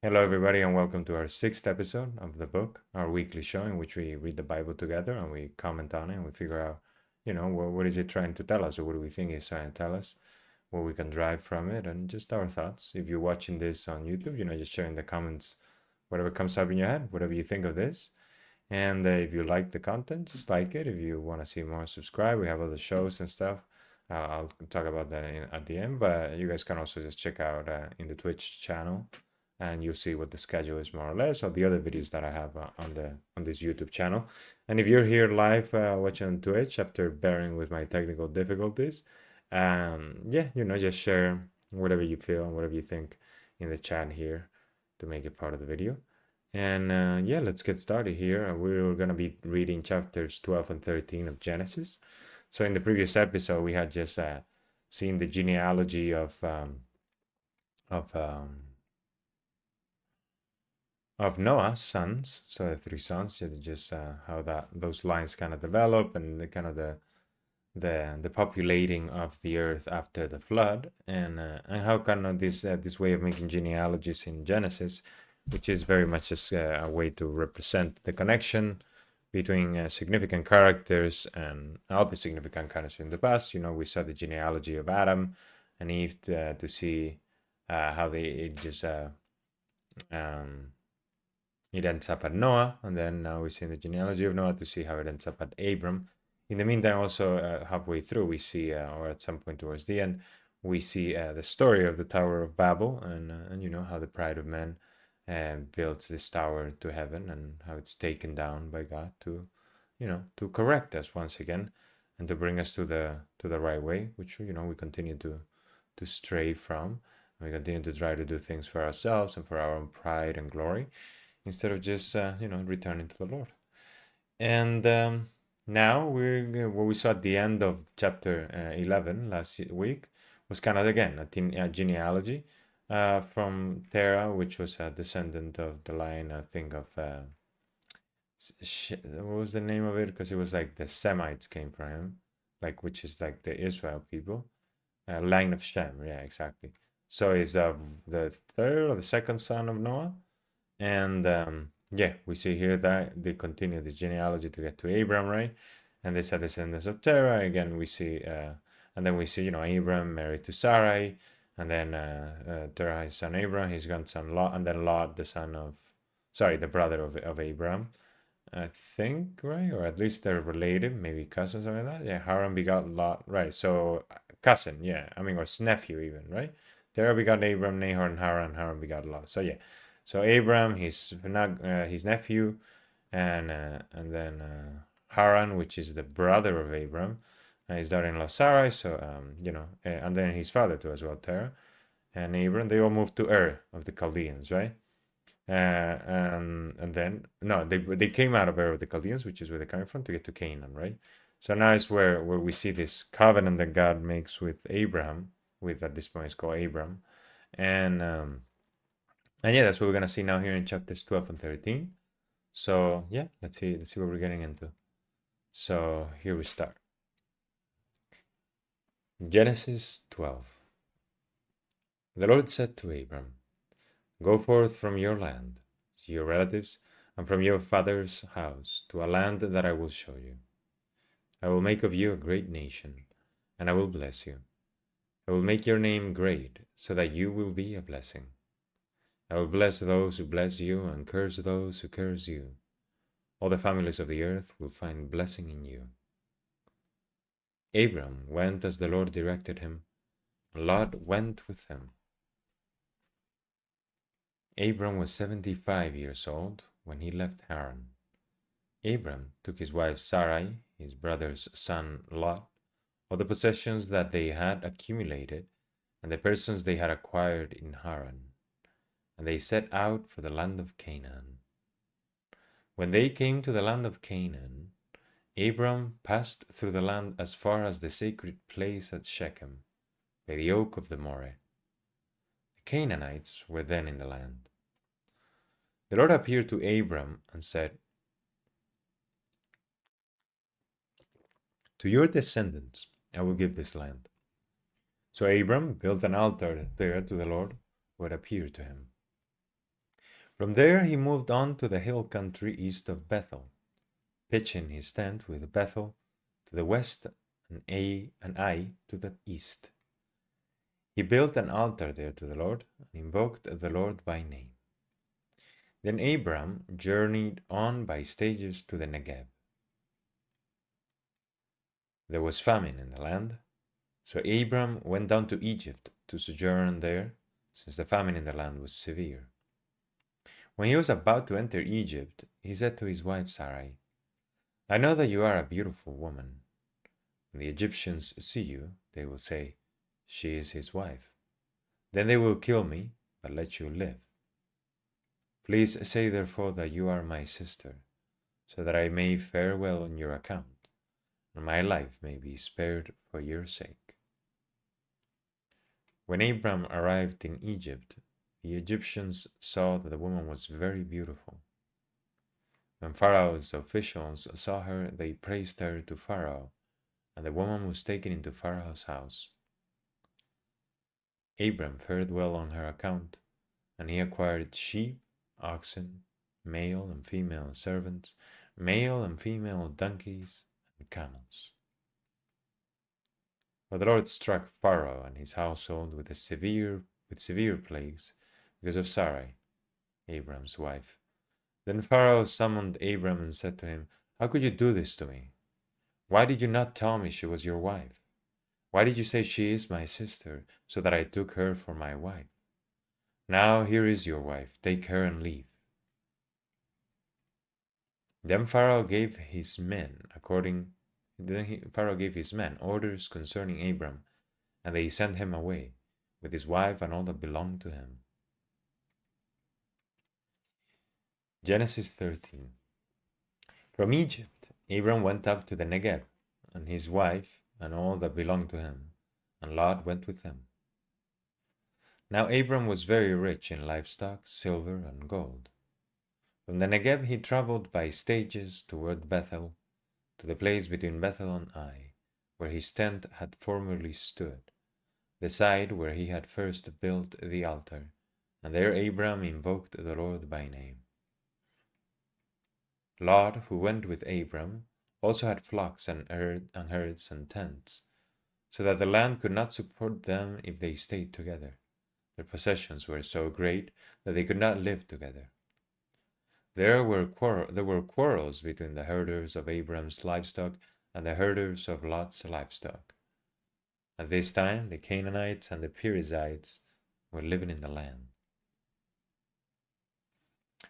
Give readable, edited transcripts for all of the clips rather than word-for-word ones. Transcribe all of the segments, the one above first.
Hello, everybody, and welcome to our sixth episode of the book, our weekly show in which we read the Bible together and we comment on it and we figure out, what is it trying to tell us or what do we think it's trying to tell us, what we can drive from it, and just our thoughts. If you're watching this on YouTube, just share in the comments whatever comes up in your head, whatever you think of this. And if you like the content, just like it. If you want to see more, subscribe. We have other shows and stuff. I'll talk about that at the end, but you guys can also just check out in the Twitch channel and you'll see what the schedule is more or less of the other videos that I have on this YouTube channel. And if you're here live watching on Twitch after bearing with my technical difficulties, yeah, just share whatever you feel and whatever you think in the chat here to make it part of the video. And yeah, let's get started here. We're going to be reading chapters 12 and 13 of Genesis. So in the previous episode, we had just seen the genealogy of um, of Noah's sons, so the three sons, just how those lines kind of develop and the kind of the populating of the earth after the flood, and how kind of this way of making genealogies in Genesis, which is very much just a way to represent the connection between significant characters and other significant characters in the past. We saw the genealogy of Adam and Eve to see how it just it ends up at Noah, and then now we see the genealogy of Noah to see how it ends up at Abram. In the meantime, also halfway through, we see, or at some point towards the end, we see the story of the Tower of Babel, and how the pride of man builds this tower to heaven, and how it's taken down by God to correct us once again, and to bring us to the right way, which we continue to stray from. We continue to try to do things for ourselves and for our own pride and glory, instead of just returning to the Lord. And now what we saw at the end of chapter 11 last week was kind of again a genealogy from Terah, which was a descendant of the line, I think, of what was the name of it? Because it was like the Semites came from him, like, which is like the Israel people, line of Shem. Yeah, exactly. So he's the third or the second son of Noah. And yeah, we see here that they continue this genealogy to get to Abram, right? And they are descendants of Terah. Again, we see, and then we see, Abram married to Sarai, and then Terah, his son Abram, his grandson Lot, and then Lot, the brother of Abram, I think, right? Or at least they're related, maybe cousins or like that. Yeah, Haran begot Lot, right? So cousin, yeah. I mean, or nephew even, right? Terah begot Abram, Nahor, and Haran begot Lot. So yeah. So Abram, his nephew, and then Haran, which is the brother of Abram, his daughter-in-law Sarai. So and then his father too as well, Terah, and Abram. They all moved to Ur of the Chaldeans, right? And then no, they came out of Ur of the Chaldeans, which is where they're coming from, to get to Canaan, right? So now is where we see this covenant that God makes with Abraham, with at this point it's called Abram, and yeah, that's what we're gonna see now here in chapters 12 and 13. So yeah, let's see what we're getting into. So here we start. Genesis 12. The Lord said to Abram, "Go forth from your land, your relatives, and from your father's house to a land that I will show you. I will make of you a great nation, and I will bless you. I will make your name great, so that you will be a blessing. I will bless those who bless you, and curse those who curse you. All the families of the earth will find blessing in you." Abram went as the Lord directed him, and Lot went with him. Abram was 75 years old when he left Haran. Abram took his wife Sarai, his brother's son Lot, all the possessions that they had accumulated, and the persons they had acquired in Haran, and they set out for the land of Canaan. When they came to the land of Canaan, Abram passed through the land as far as the sacred place at Shechem, by the oak of the Moreh. The Canaanites were then in the land. The Lord appeared to Abram and said, "To your descendants I will give this land." So Abram built an altar there to the Lord who had appeared to him. From there he moved on to the hill country east of Bethel, pitching his tent with Bethel to the west and Ai to the east. He built an altar there to the Lord and invoked the Lord by name. Then Abram journeyed on by stages to the Negev. There was famine in the land, so Abram went down to Egypt to sojourn there, since the famine in the land was severe. When he was about to enter Egypt, he said to his wife Sarai, I know that you are a beautiful woman. When the Egyptians see you, they will say, she is his wife. Then they will kill me, but let you live. Please say therefore that you are my sister, so that I may fare well on your account, and my life may be spared for your sake. When Abram arrived in Egypt, the Egyptians saw that the woman was very beautiful. When Pharaoh's officials saw her, they praised her to Pharaoh, and the woman was taken into Pharaoh's house. Abram fared well on her account, and he acquired sheep, oxen, male and female servants, male and female donkeys, and camels. But the Lord struck Pharaoh and his household with severe plagues because of Sarai, Abram's wife. Then Pharaoh summoned Abram and said to him, How could you do this to me? Why did you not tell me she was your wife? Why did you say she is my sister, so that I took her for my wife? Now here is your wife, take her and leave. Then Pharaoh gave his men orders concerning Abram, and they sent him away, with his wife and all that belonged to him. Genesis 13. From Egypt, Abram went up to the Negev, and his wife and all that belonged to him, and Lot went with him. Now Abram was very rich in livestock, silver, and gold. From the Negev he traveled by stages toward Bethel, to the place between Bethel and Ai, where his tent had formerly stood, the side where he had first built the altar, and there Abram invoked the Lord by name. Lot, who went with Abram, also had flocks and herds and tents, so that the land could not support them if they stayed together. Their possessions were so great that they could not live together. There were quarrels between the herders of Abram's livestock and the herders of Lot's livestock. At this time, the Canaanites and the Perizzites were living in the land.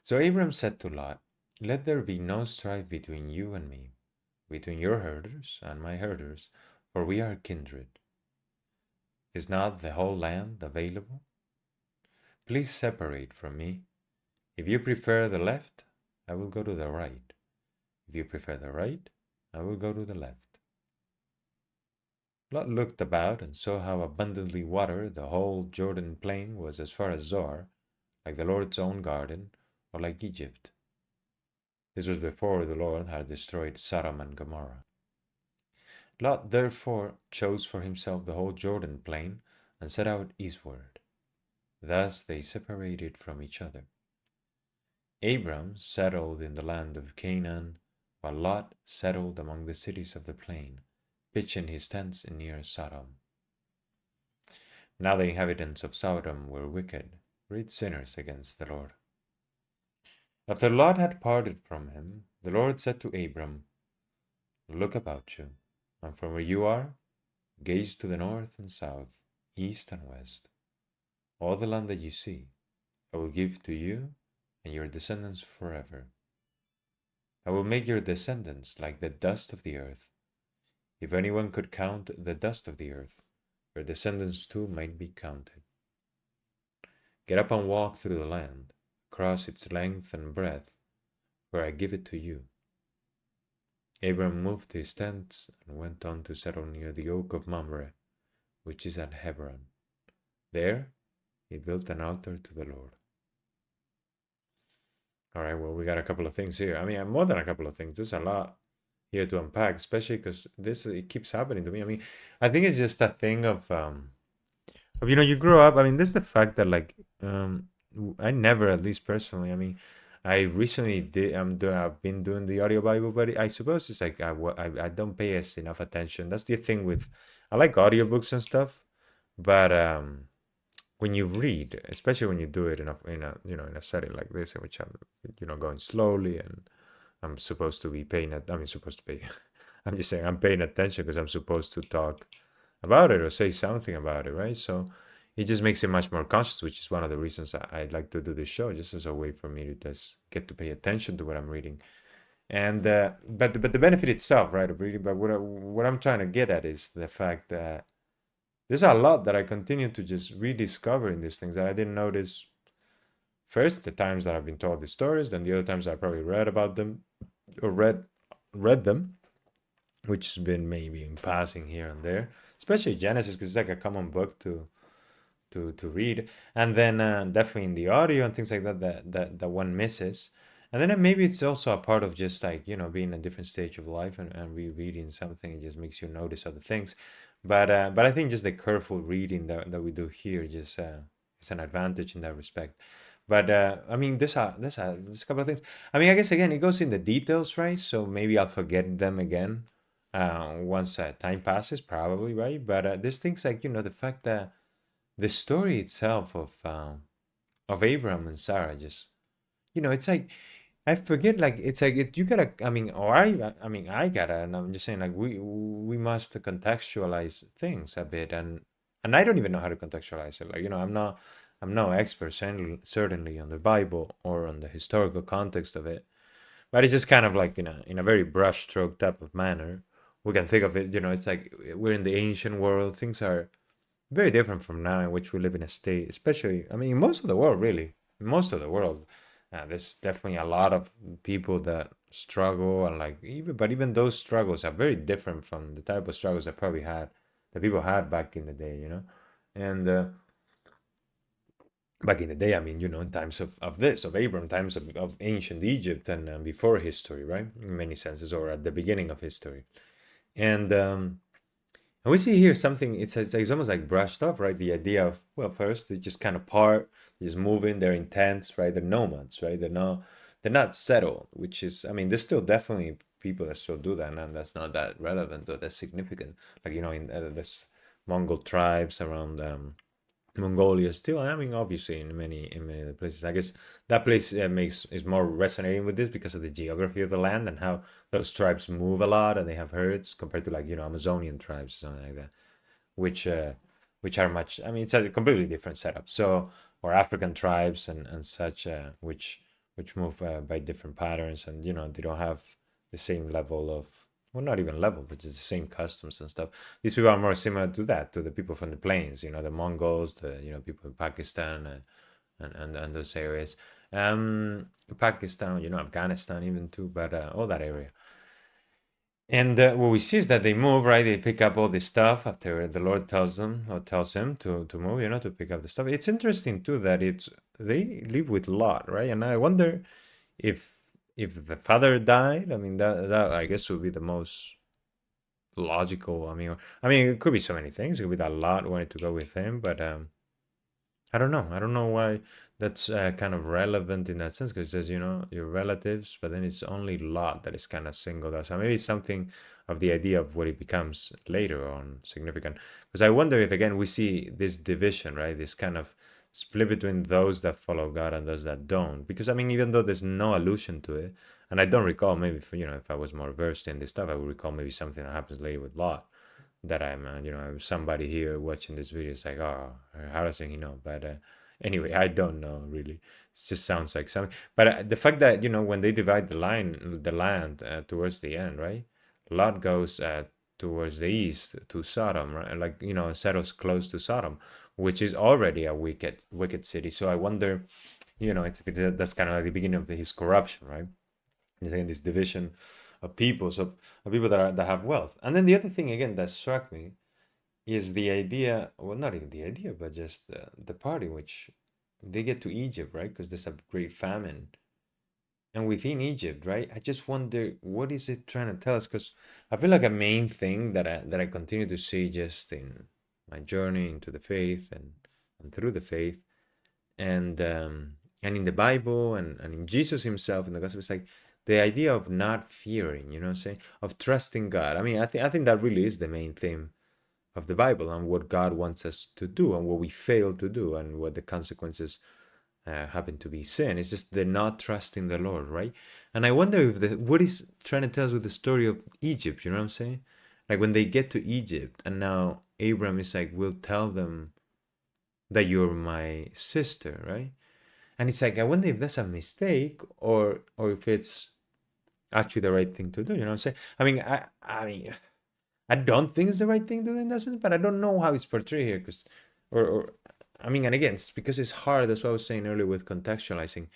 So Abram said to Lot, Let there be no strife between you and me, between your herders and my herders, for we are kindred. Is not the whole land available? Please separate from me. If you prefer the left, I will go to the right. If you prefer the right, I will go to the left. Lot looked about and saw how abundantly watered the whole Jordan plain was as far as Zoar, like the Lord's own garden, or like Egypt. This was before the Lord had destroyed Sodom and Gomorrah. Lot therefore chose for himself the whole Jordan plain and set out eastward. Thus they separated from each other. Abram settled in the land of Canaan, while Lot settled among the cities of the plain, pitching his tents near Sodom. Now the inhabitants of Sodom were wicked, great sinners against the Lord. After Lot had parted from him, the Lord said to Abram, Look about you, and from where you are, gaze to the north and south, east and west. All the land that you see, I will give to you and your descendants forever. I will make your descendants like the dust of the earth. If anyone could count the dust of the earth, your descendants too might be counted. Get up and walk through the land, across its length and breadth, for I give it to you. Abram moved his tents and went on to settle near the oak of Mamre, which is at Hebron. There he built an altar to the Lord. All right, well, we got a couple of things here. I mean, more than a couple of things. There's a lot here to unpack, especially because it keeps happening to me. I mean, I think it's just a thing of you grow up. I mean, there's the fact that I never, at least personally. I mean, I recently did. I've been doing the audio Bible, but I suppose it's like I don't pay as enough attention. That's the thing with I like audiobooks and stuff, but when you read, especially when you do it in a in a setting like this, in which I'm going slowly and I'm supposed to be paying. I mean, supposed to pay. I'm just saying I'm paying attention because I'm supposed to talk about it or say something about it, right? So it just makes it much more conscious, which is one of the reasons I'd like to do this show, just as a way for me to just get to pay attention to what I'm reading. And but the benefit itself, right, of reading. But what I'm trying to get at is the fact that there's a lot that I continue to just rediscover in these things that I didn't notice first the times that I've been told these stories, then the other times I probably read about them or read them, which has been maybe in passing here and there, especially Genesis, because it's like a common book to read, and then definitely in the audio and things like that that one misses. And then maybe it's also a part of just like being a different stage of life and rereading something. It just makes you notice other things. But I think just the careful reading that we do here just is an advantage in that respect. But I mean, there's a couple of things. I mean, I guess again, it goes in the details, right? So maybe I'll forget them again once time passes, probably, right? But there's things like the fact that the story itself of Abram and Sarah just it's like I forget, like it's like you gotta, I mean, or I mean I gotta, and I'm just saying, like we must contextualize things a bit. And I don't even know how to contextualize it, like I'm no expert, certainly on the Bible or on the historical context of it, but it's just kind of like in a very brushstroke type of manner we can think of it. It's like we're in the ancient world. Things are very different from now, in which we live in a state, especially, I mean, most of the world, really, most of the world. There's definitely a lot of people that struggle, and like even those struggles are very different from the type of struggles that people had back in the day. And back in the day, I mean, in times of Abram, times of ancient Egypt, and before history, right? In many senses, or at the beginning of history. And we see here something, it's almost like brushed off, right? The idea of, well, first they just kind of part, they just moving, they're intense, right? They're nomads, right? They're not settled, which is, I mean, there's still definitely people that still do that, and that's not that relevant or that significant. Like, in this Mongol tribes around Mongolia still. I mean, obviously in many other places. I guess that place is more resonating with this because of the geography of the land and how those tribes move a lot and they have herds compared to like Amazonian tribes or something like that, which uh, which are much. I mean, it's a completely different setup. So or African tribes and such, which move by different patterns, and they don't have the same level of, well, not even level, but just the same customs and stuff. These people are more similar to that, to the people from the plains, the Mongols, the people in Pakistan, and those areas. Pakistan, Afghanistan even too, but all that area. And what we see is that they move, right? They pick up all this stuff after the Lord tells them or tells him to move, to pick up the stuff. It's interesting too that they live with Lot, right? And I wonder if the father died. I mean, that I guess would be the most logical. I mean, it could be so many things. It could be that Lot wanted to go with him, but I don't know. I don't know why that's kind of relevant in that sense, because it says, your relatives, but then it's only Lot that is kind of singled out. So maybe it's something of the idea of what it becomes later on significant. Because I wonder if, again, we see this division, right? This kind of split between those that follow God and those that don't. Because, I mean, even though there's no allusion to it, and I don't recall, maybe, if I was more versed in this stuff, I would recall maybe something that happens later with Lot that I'm, somebody here watching this video is like, oh, how does he know? But anyway, I don't know really. It just sounds like something. But the fact that when they divide the land towards the end, right? Lot goes towards the east to Sodom, right? Like settles close to Sodom, which is already a wicked city. So I wonder, that's kind of like the beginning of his corruption, right? He's saying this division of people, so of people that have wealth. And then the other thing again that struck me is the idea, well, not even the idea, but just the part in which they get to Egypt, right? Because there's a great famine. And within Egypt, right? I just wonder what is it trying to tell us? Because I feel like a main thing that I continue to see just in my journey into the faith and through the faith And in the Bible and in Jesus himself in the gospel, it's like the idea of not fearing, you know what I'm saying? Of trusting God. I mean, I think that really is the main theme of the Bible and what God wants us to do and what we fail to do and what the consequences happen to be sin. It's just the not trusting the Lord, right? And I wonder if what is trying to tell us with the story of Egypt, you know what I'm saying? Like when they get to Egypt and now Abram is like, we'll tell them that you're my sister, right? And it's like, I wonder if that's a mistake or if it's actually the right thing to do, you know what I'm saying? I mean, I don't think it's the right thing to do in that sense, but I don't know how it's portrayed here, because, or I mean, and again, it's because it's hard. That's what I was saying earlier with contextualizing.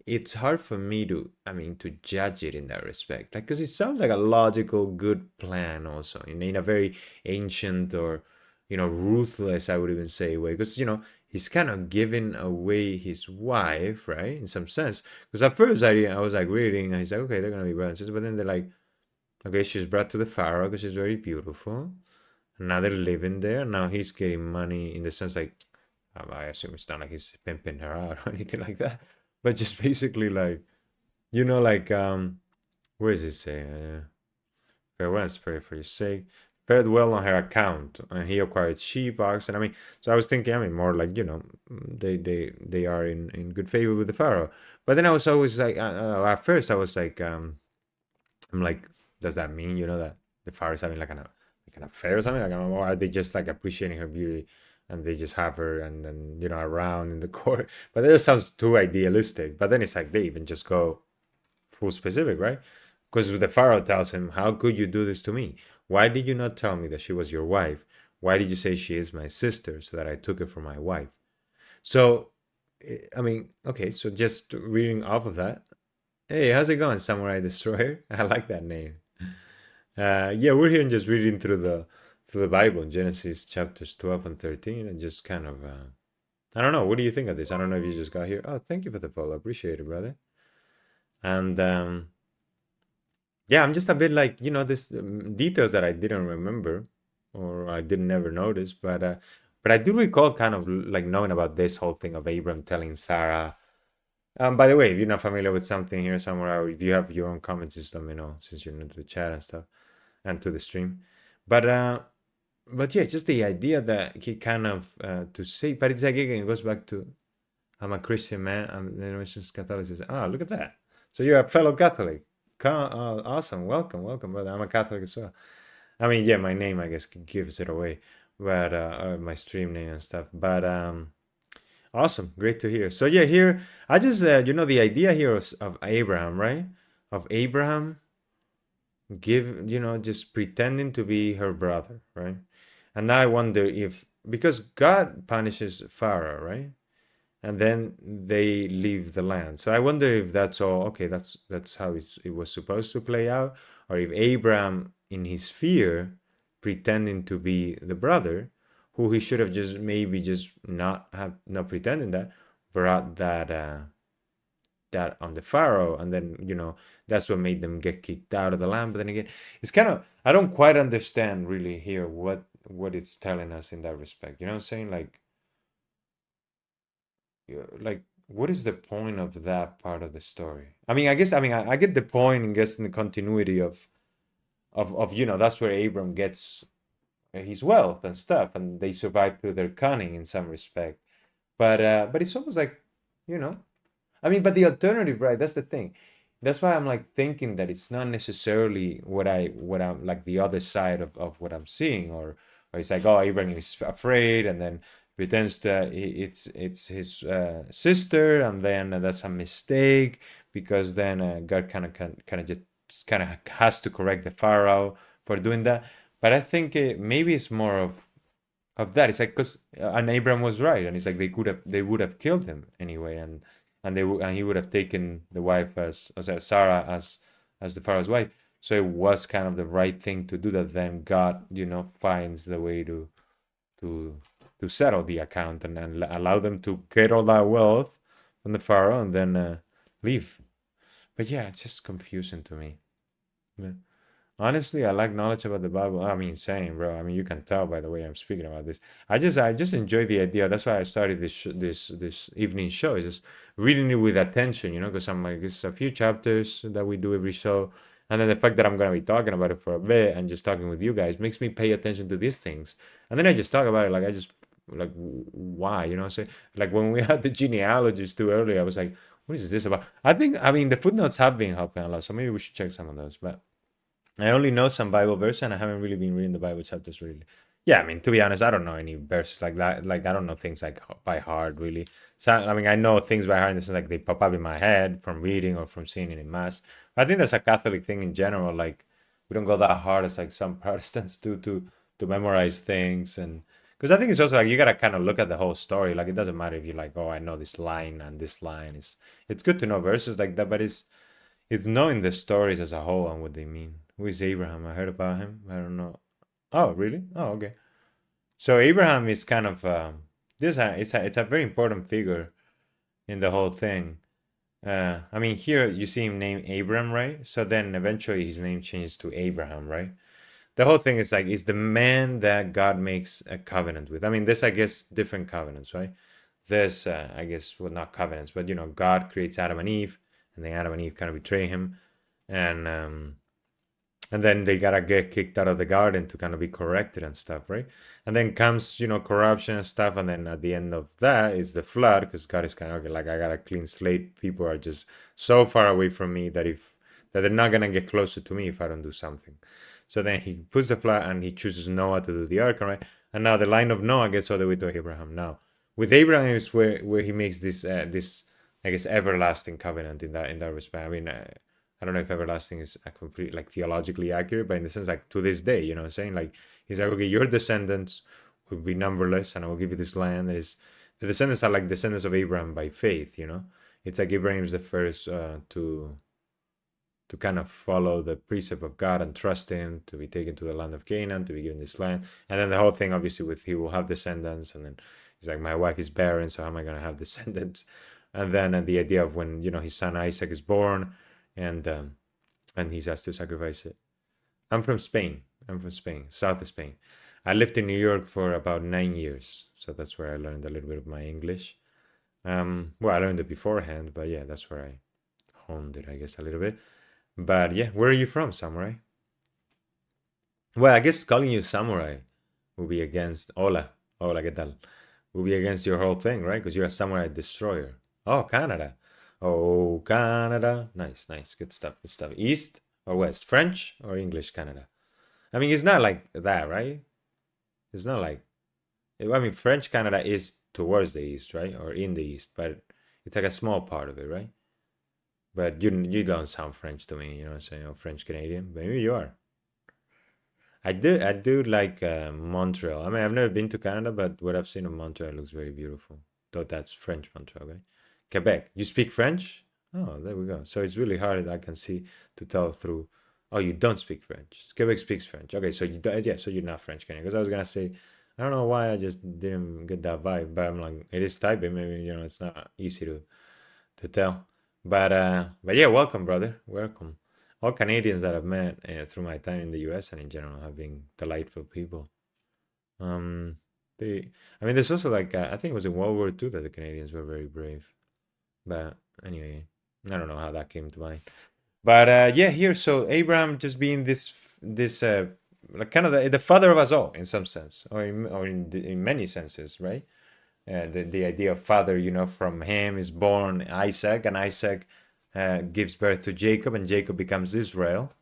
It's hard for me to, I mean, to judge it in that respect, like, because it sounds like a logical, good plan, also in a very ancient or, ruthless, I would even say, way, because he's kind of giving away his wife, right, in some sense. Because at first I was like reading, and he's like, okay, they're gonna be brothers, but then they're like, okay, she's brought to the pharaoh because she's very beautiful. And now they're living there. Now he's getting money in the sense like, I assume it's not like he's pimping her out or anything like that, but just basically like, like where does it say? Farewell and pray for your sake. Fared well on her account, and he acquired sheep, oxen. I mean, so I was thinking, I mean, more like they are in good favor with the pharaoh. But then I was always like, at first I was like, I'm like, does that mean that the pharaoh is having like an affair or something? Like, or are they just like appreciating her beauty, and they just have her and then around in the court? But that sounds too idealistic. But then it's like they even just go full specific, right? Because the pharaoh tells him, "How could you do this to me? Why did you not tell me that she was your wife? Why did you say she is my sister so that I took her for my wife?" So, I mean, okay, so just reading off of that. Hey, how's it going, Samurai Destroyer? I like that name. Yeah, we're here just reading through the Bible, Genesis chapters 12 and 13, and just kind of I don't know. What do you think of this? I don't know if you just got here. Oh, thank you for the follow. Appreciate it, brother. And yeah, I'm just a bit like this details that I didn't remember or I didn't ever notice, but I do recall kind of like knowing about this whole thing of Abram telling Sarah. By the way, if you're not familiar with something here somewhere, or if you have your own comment system, since you're new to the chat and stuff and to the stream, but yeah, just the idea that he kind of to say, but it's like again, it goes back to I'm a Christian man. I'm denominations Catholicism. Ah, look at that. So you're a fellow Catholic. Awesome. Welcome, welcome, brother. I'm a Catholic as well. I mean, yeah, my name I guess gives it away, but my stream name and stuff. But awesome, great to hear. So yeah, here I just the idea here of Abraham, right? Of Abraham just pretending to be her brother, right? And now I wonder if because God punishes Pharaoh, right? And then they leave the land. So I wonder if that's all okay. That's how it was supposed to play out, or if Abraham, in his fear, pretending to be the brother, who he should have just maybe just not pretending that, brought that on the Pharaoh, and then that's what made them get kicked out of the land. But then again, it's kind of I don't quite understand really here what it's telling us in that respect. You know what I'm saying? Like like what is the point of that part of the story? I mean, I get the point and guess in the continuity of that's where Abram gets his wealth and stuff, and they survive through their cunning in some respect. But it's almost like you know I mean, but the alternative, right? That's the thing. That's why I'm like thinking that it's not necessarily what I'm like the other side of what I'm seeing, or it's like, oh, Abraham is afraid and then pretends that it's his sister, and then that's a mistake because then God kind of just kind of has to correct the Pharaoh for doing that. But I think maybe it's more of that. It's like because and Abraham was right, and it's like they would have killed him anyway, and he would have taken the wife as Sarah as the Pharaoh's wife. So it was kind of the right thing to do that. Then God, finds the way to to settle the account and allow them to get all that wealth from the Pharaoh and then leave. But yeah, it's just confusing to me. Yeah. Honestly, I like knowledge about the Bible. I mean, same, bro. I mean, you can tell by the way I'm speaking about this. I just enjoy the idea. That's why I started this evening show. Is just reading it with attention, because I'm like, it's a few chapters that we do every show, and then the fact that I'm gonna be talking about it for a bit and just talking with you guys makes me pay attention to these things, and then I just talk about it. Like I just like why, So like when we had the genealogies too earlier, I was like, what is this about? I mean the footnotes have been helping a lot, so maybe we should check some of those, but. I only know some Bible verse, and I haven't really been reading the Bible chapters really. Yeah, I mean, to be honest, I don't know any verses like that. Like, I don't know things like by heart really. So, I mean, I know things by heart in the sense like they pop up in my head from reading or from seeing it in mass. I think that's a Catholic thing in general. Like, we don't go that hard as like some Protestants do to memorize things, and because I think it's also like you gotta kind of look at the whole story. Like, it doesn't matter if you're like, oh, I know this line and this line. It's good to know verses like that, but it's knowing the stories as a whole and what they mean. Who is Abraham? I heard about him. I don't know. Oh, really? Oh, okay. So Abraham is kind of it's a very important figure in the whole thing. I mean, here you see him named Abram, right? So then eventually his name changes to Abraham, right? The whole thing is like, is the man that God makes a covenant with. I mean, there's, I guess, different covenants, right? There's, I guess, well, not covenants, but God creates Adam and Eve, and then Adam and Eve kind of betray him, and then they gotta get kicked out of the garden to kind of be corrected and stuff, right? And then comes corruption and stuff, and then at the end of that is the flood, because God is kind of okay, like, I got a clean slate. People are just so far away from me that they're not gonna get closer to me if I don't do something. So then he puts the flood, and he chooses Noah to do the ark, right? And now the line of Noah gets all the way to Abraham. Now with Abraham is where he makes this, I guess, everlasting covenant in that respect. I mean, I don't know if everlasting is a complete, like, theologically accurate, but in the sense, like, to this day, what I'm saying? Like, he's like, okay, your descendants will be numberless, and I will give you this land. That is, the descendants are like descendants of Abraham by faith. It's like Abraham is the first to kind of follow the precept of God and trust Him, to be taken to the land of Canaan, to be given this land. And then the whole thing, obviously, with he will have descendants, and then he's like, my wife is barren, so how am I going to have descendants? And then the idea of when his son Isaac is born, and he's asked to sacrifice it. I'm from Spain. South of Spain. I lived in New York for about 9 years, so that's where I learned a little bit of my English. Well, I learned it beforehand, but yeah, that's where I honed it, I guess, a little bit. But yeah, where are you from, Samurai? Well, I guess calling you Samurai will be against Hola, ¿qué tal? Will be against your whole thing, right? Because you're a Samurai destroyer. Oh, Canada. Oh, Canada. Nice, nice. Good stuff, good stuff. East or west? French or English Canada? I mean, it's not like that, right? It's not like, I mean, French Canada is towards the east, right? Or in the east, but it's like a small part of it, right? But you don't sound French to me, you know what I'm saying? Or French Canadian. Maybe you are. I do like Montreal. I mean, I've never been to Canada, but what I've seen of Montreal looks very beautiful. Though that's French Montreal, right? Quebec. You speak French? Oh, there we go. So it's really hard, I can see, to tell through. Oh, you don't speak French. Quebec speaks French. Okay, so yeah, so you're not French Canadian. Because I was gonna say, I don't know why I just didn't get that vibe, but I'm like, it is typing. Maybe it's not easy to tell. But yeah, welcome, brother. Welcome. All Canadians that I've met through my time in the U.S. and in general have been delightful people. Um, I mean, there's also like I think it was in World War II that the Canadians were very brave. But anyway, I don't know how that came to mind. But yeah, here, so Abraham just being this like kind of the father of us all in some sense, or in many senses, right? The idea of father, from him is born Isaac, and Isaac gives birth to Jacob, and Jacob becomes Israel,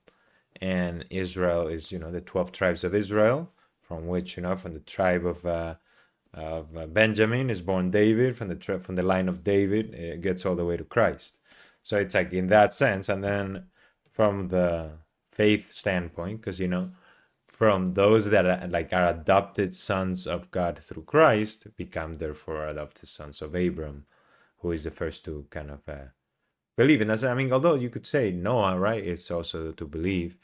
and Israel is the 12 tribes of Israel, from which from the tribe of Benjamin is born David, from the line of David it gets all the way to Christ. So it's like in that sense, and then from the faith standpoint, because from those that are adopted sons of God through Christ become therefore adopted sons of Abram, who is the first to kind of believe in us. I mean, although you could say Noah, right? It's also to believe,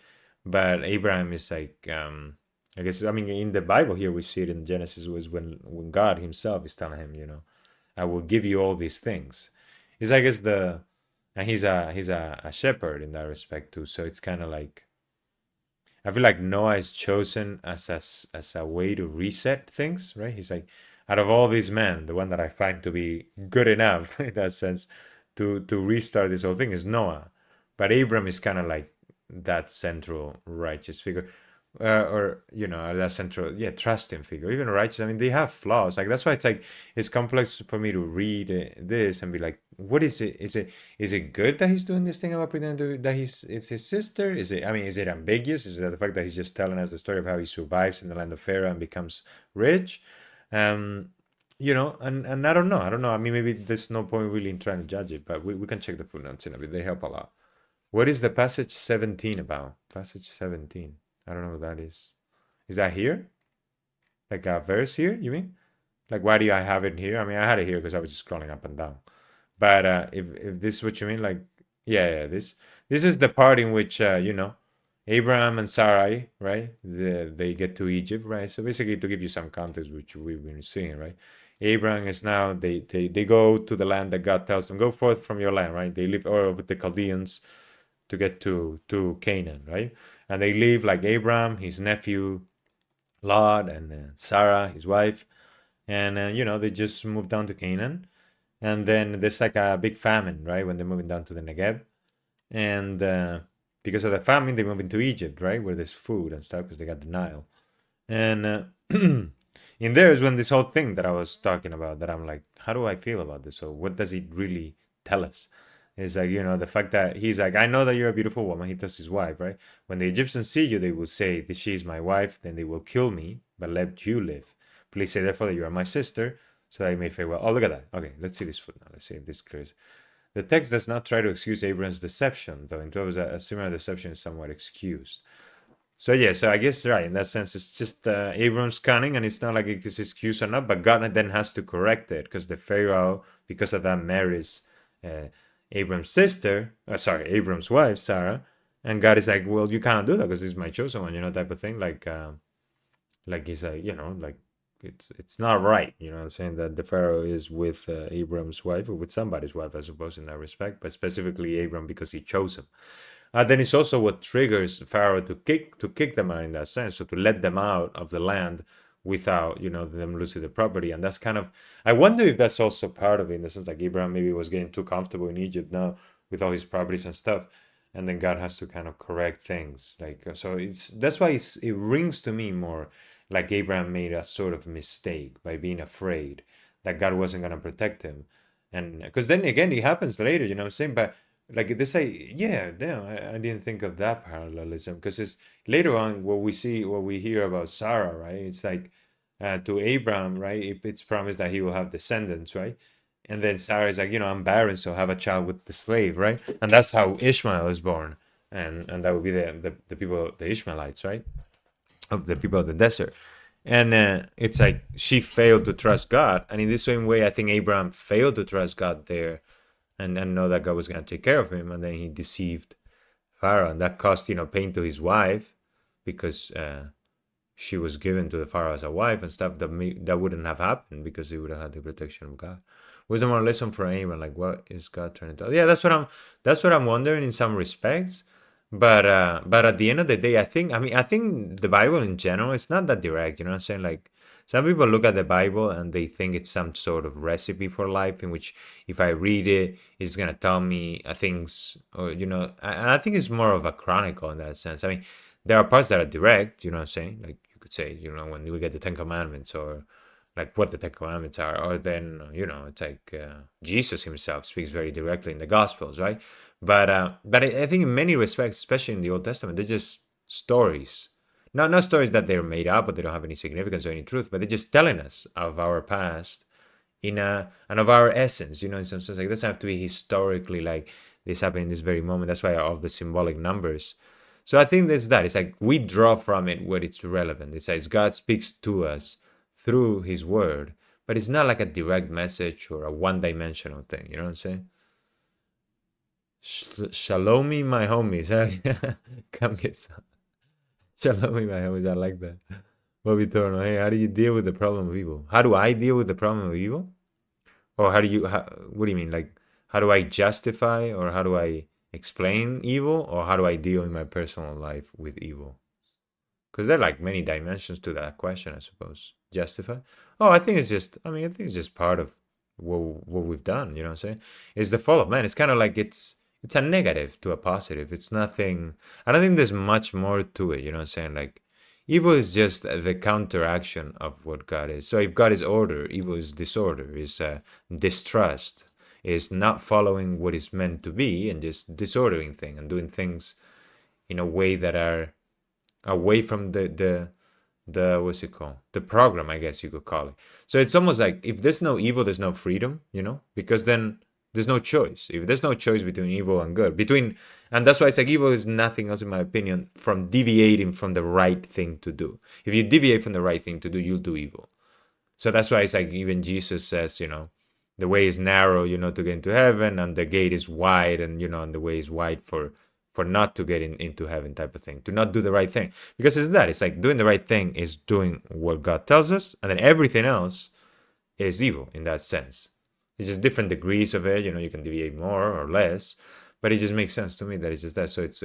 but Abraham is like, I guess, I mean, in the Bible here we see it in Genesis was when God Himself is telling him, I will give you all these things. It's, I guess, and he's a shepherd in that respect too. So it's kind of like I feel like Noah is chosen as as a way to reset things, right? He's like, out of all these men, the one that I find to be good enough in that sense to restart this whole thing is Noah. But Abram is kind of like that central righteous figure, or that central, yeah, trusting figure. Even righteous, I mean, they have flaws. Like that's why it's like it's complex for me to read this and be like, what is it? Is it good that he's doing this thing about pretending that it's his sister? Is it? I mean, is it ambiguous? Is it the fact that he's just telling us the story of how he survives in the land of Pharaoh and becomes rich? Um, and I don't know. I don't know. I mean, maybe there's no point really in trying to judge it, but we can check the footnotes in a bit. They help a lot. What is the passage 17 about? Passage 17. I don't know what that is. Is that here? Like a verse here, you mean? Like, why do I have it here? I mean, I had it here because I was just scrolling up and down. But if this is what you mean, like, yeah, this is the part in which Abraham and Sarai, right? They get to Egypt, right? So basically, to give you some context, which we've been seeing, right? Abraham is now they go to the land that God tells them, go forth from your land, right? They live over with the Chaldeans to get to Canaan, right? And they live like Abraham, his nephew Lot, and Sarah, his wife, and they just moved down to Canaan. And then there's like a big famine, right? When they're moving down to the Negev, and because of the famine, they move into Egypt, right, where there's food and stuff because they got the Nile. And in there is when this whole thing that I was talking about, that I'm like, how do I feel about this? So what does it really tell us? Is like, the fact that he's like, I know that you're a beautiful woman. He tells his wife, right? When the Egyptians see you, they will say, this she is my wife, then they will kill me, but let you live. Please say therefore that you are my sister, so that I may fare well. Oh, look at that. Okay, let's see this footnote. Let's see if this clears. The text does not try to excuse Abraham's deception, though in terms a similar deception is somewhat excused. So yeah, so I guess right in that sense, it's just Abram's cunning, and it's not like it's excuse or not. But God then has to correct it because the Pharaoh, because of that, marries uh, Abram's sister. Sorry, Abram's wife, Sarah, and God is like, well, you cannot do that because he's my chosen one, type of thing. Like he's like, like it's not right, what I'm saying, that the Pharaoh is with Abram's wife or with somebody's wife, I suppose, in that respect, but specifically Abram because he chose him. Then it's also what triggers Pharaoh to kick them out in that sense, so to let them out of the land without them losing the property. And that's kind of, I wonder if that's also part of it, in the sense like Abraham maybe was getting too comfortable in Egypt now with all his properties and stuff, and then God has to kind of correct things. Like so, that's why it rings to me more like Abraham made a sort of mistake by being afraid that God wasn't going to protect him, and because then again it happens later, what I'm saying, but like they say, yeah, damn, I didn't think of that parallelism, because it's later on what we hear about Sarah, right? It's like to Abraham, right? It's promised that he will have descendants, right? And then Sarah is like, I'm barren, so have a child with the slave, right? And that's how Ishmael is born, and that would be the people, the Ishmaelites, right? Of the people of the desert. And it's like she failed to trust God, and in the same way, I think Abraham failed to trust God there, and know that God was going to take care of him, and then he deceived Pharaoh, and that caused pain to his wife, because she was given to the Pharaoh as a wife and stuff that wouldn't have happened because he would have had the protection of God. Wisdom or lesson for Abraham, like what is God trying to tell? Yeah, that's what I'm wondering in some respects. But at the end of the day, I think the Bible in general, it's not that direct. You know what I'm saying? Like some people look at the Bible and they think it's some sort of recipe for life, in which if I read it, it's gonna tell me things, or and I think it's more of a chronicle in that sense. I mean, there are parts that are direct. You know what I'm saying? Like you could say, when we get the Ten Commandments, or like what the Ten Commandments are, or then it's like Jesus himself speaks very directly in the Gospels, right? But I think in many respects, especially in the Old Testament, they're just stories. Not stories that they're made up, but they don't have any significance or any truth, but they're just telling us of our past and of our essence, in some sense. Like, it doesn't have to be historically like this happened in this very moment. That's why all the symbolic numbers. So I think there's that. It's like we draw from it where it's relevant. It says God speaks to us through his word, but it's not like a direct message or a one-dimensional thing. You know what I'm saying? Shalomi, my homies. Come get some. Shalomi, my homies. I like that. Bobby Torno. Hey, how do you deal with the problem of evil? How do I deal with the problem of evil? Or what do you mean? Like, how do I justify, or how do I explain evil, or how do I deal in my personal life with evil? Because there are like many dimensions to that question, I suppose. Justify? Oh, I think it's just, I mean, I think it's just part of what we've done, you know what I'm saying? It's the fall of man. It's kind of like it's a negative to a positive. It's nothing, I don't think there's much more to it, you know what I'm saying? Like, evil is just the counteraction of what God is. So if God is order, evil is disorder, is distrust, is not following what is meant to be and just disordering things and doing things in a way that are away from the what's it called, the program, I guess you could call it. So it's almost like if there's no evil, there's no freedom, you know, because then there's no choice. If there's no choice between evil and good, between, and that's why it's like evil is nothing else, in my opinion, from deviating from the right thing to do. If you deviate from the right thing to do, you'll do evil. So that's why it's like even Jesus says, you know, the way is narrow, you know, to get into heaven, and the gate is wide, and you know, and the way is wide for not to get into heaven, type of thing, to not do the right thing. Because it's that, it's like doing the right thing is doing what God tells us, and then everything else is evil in that sense. It's just different degrees of it, you know, you can deviate more or less, but it just makes sense to me that it's just that. So it's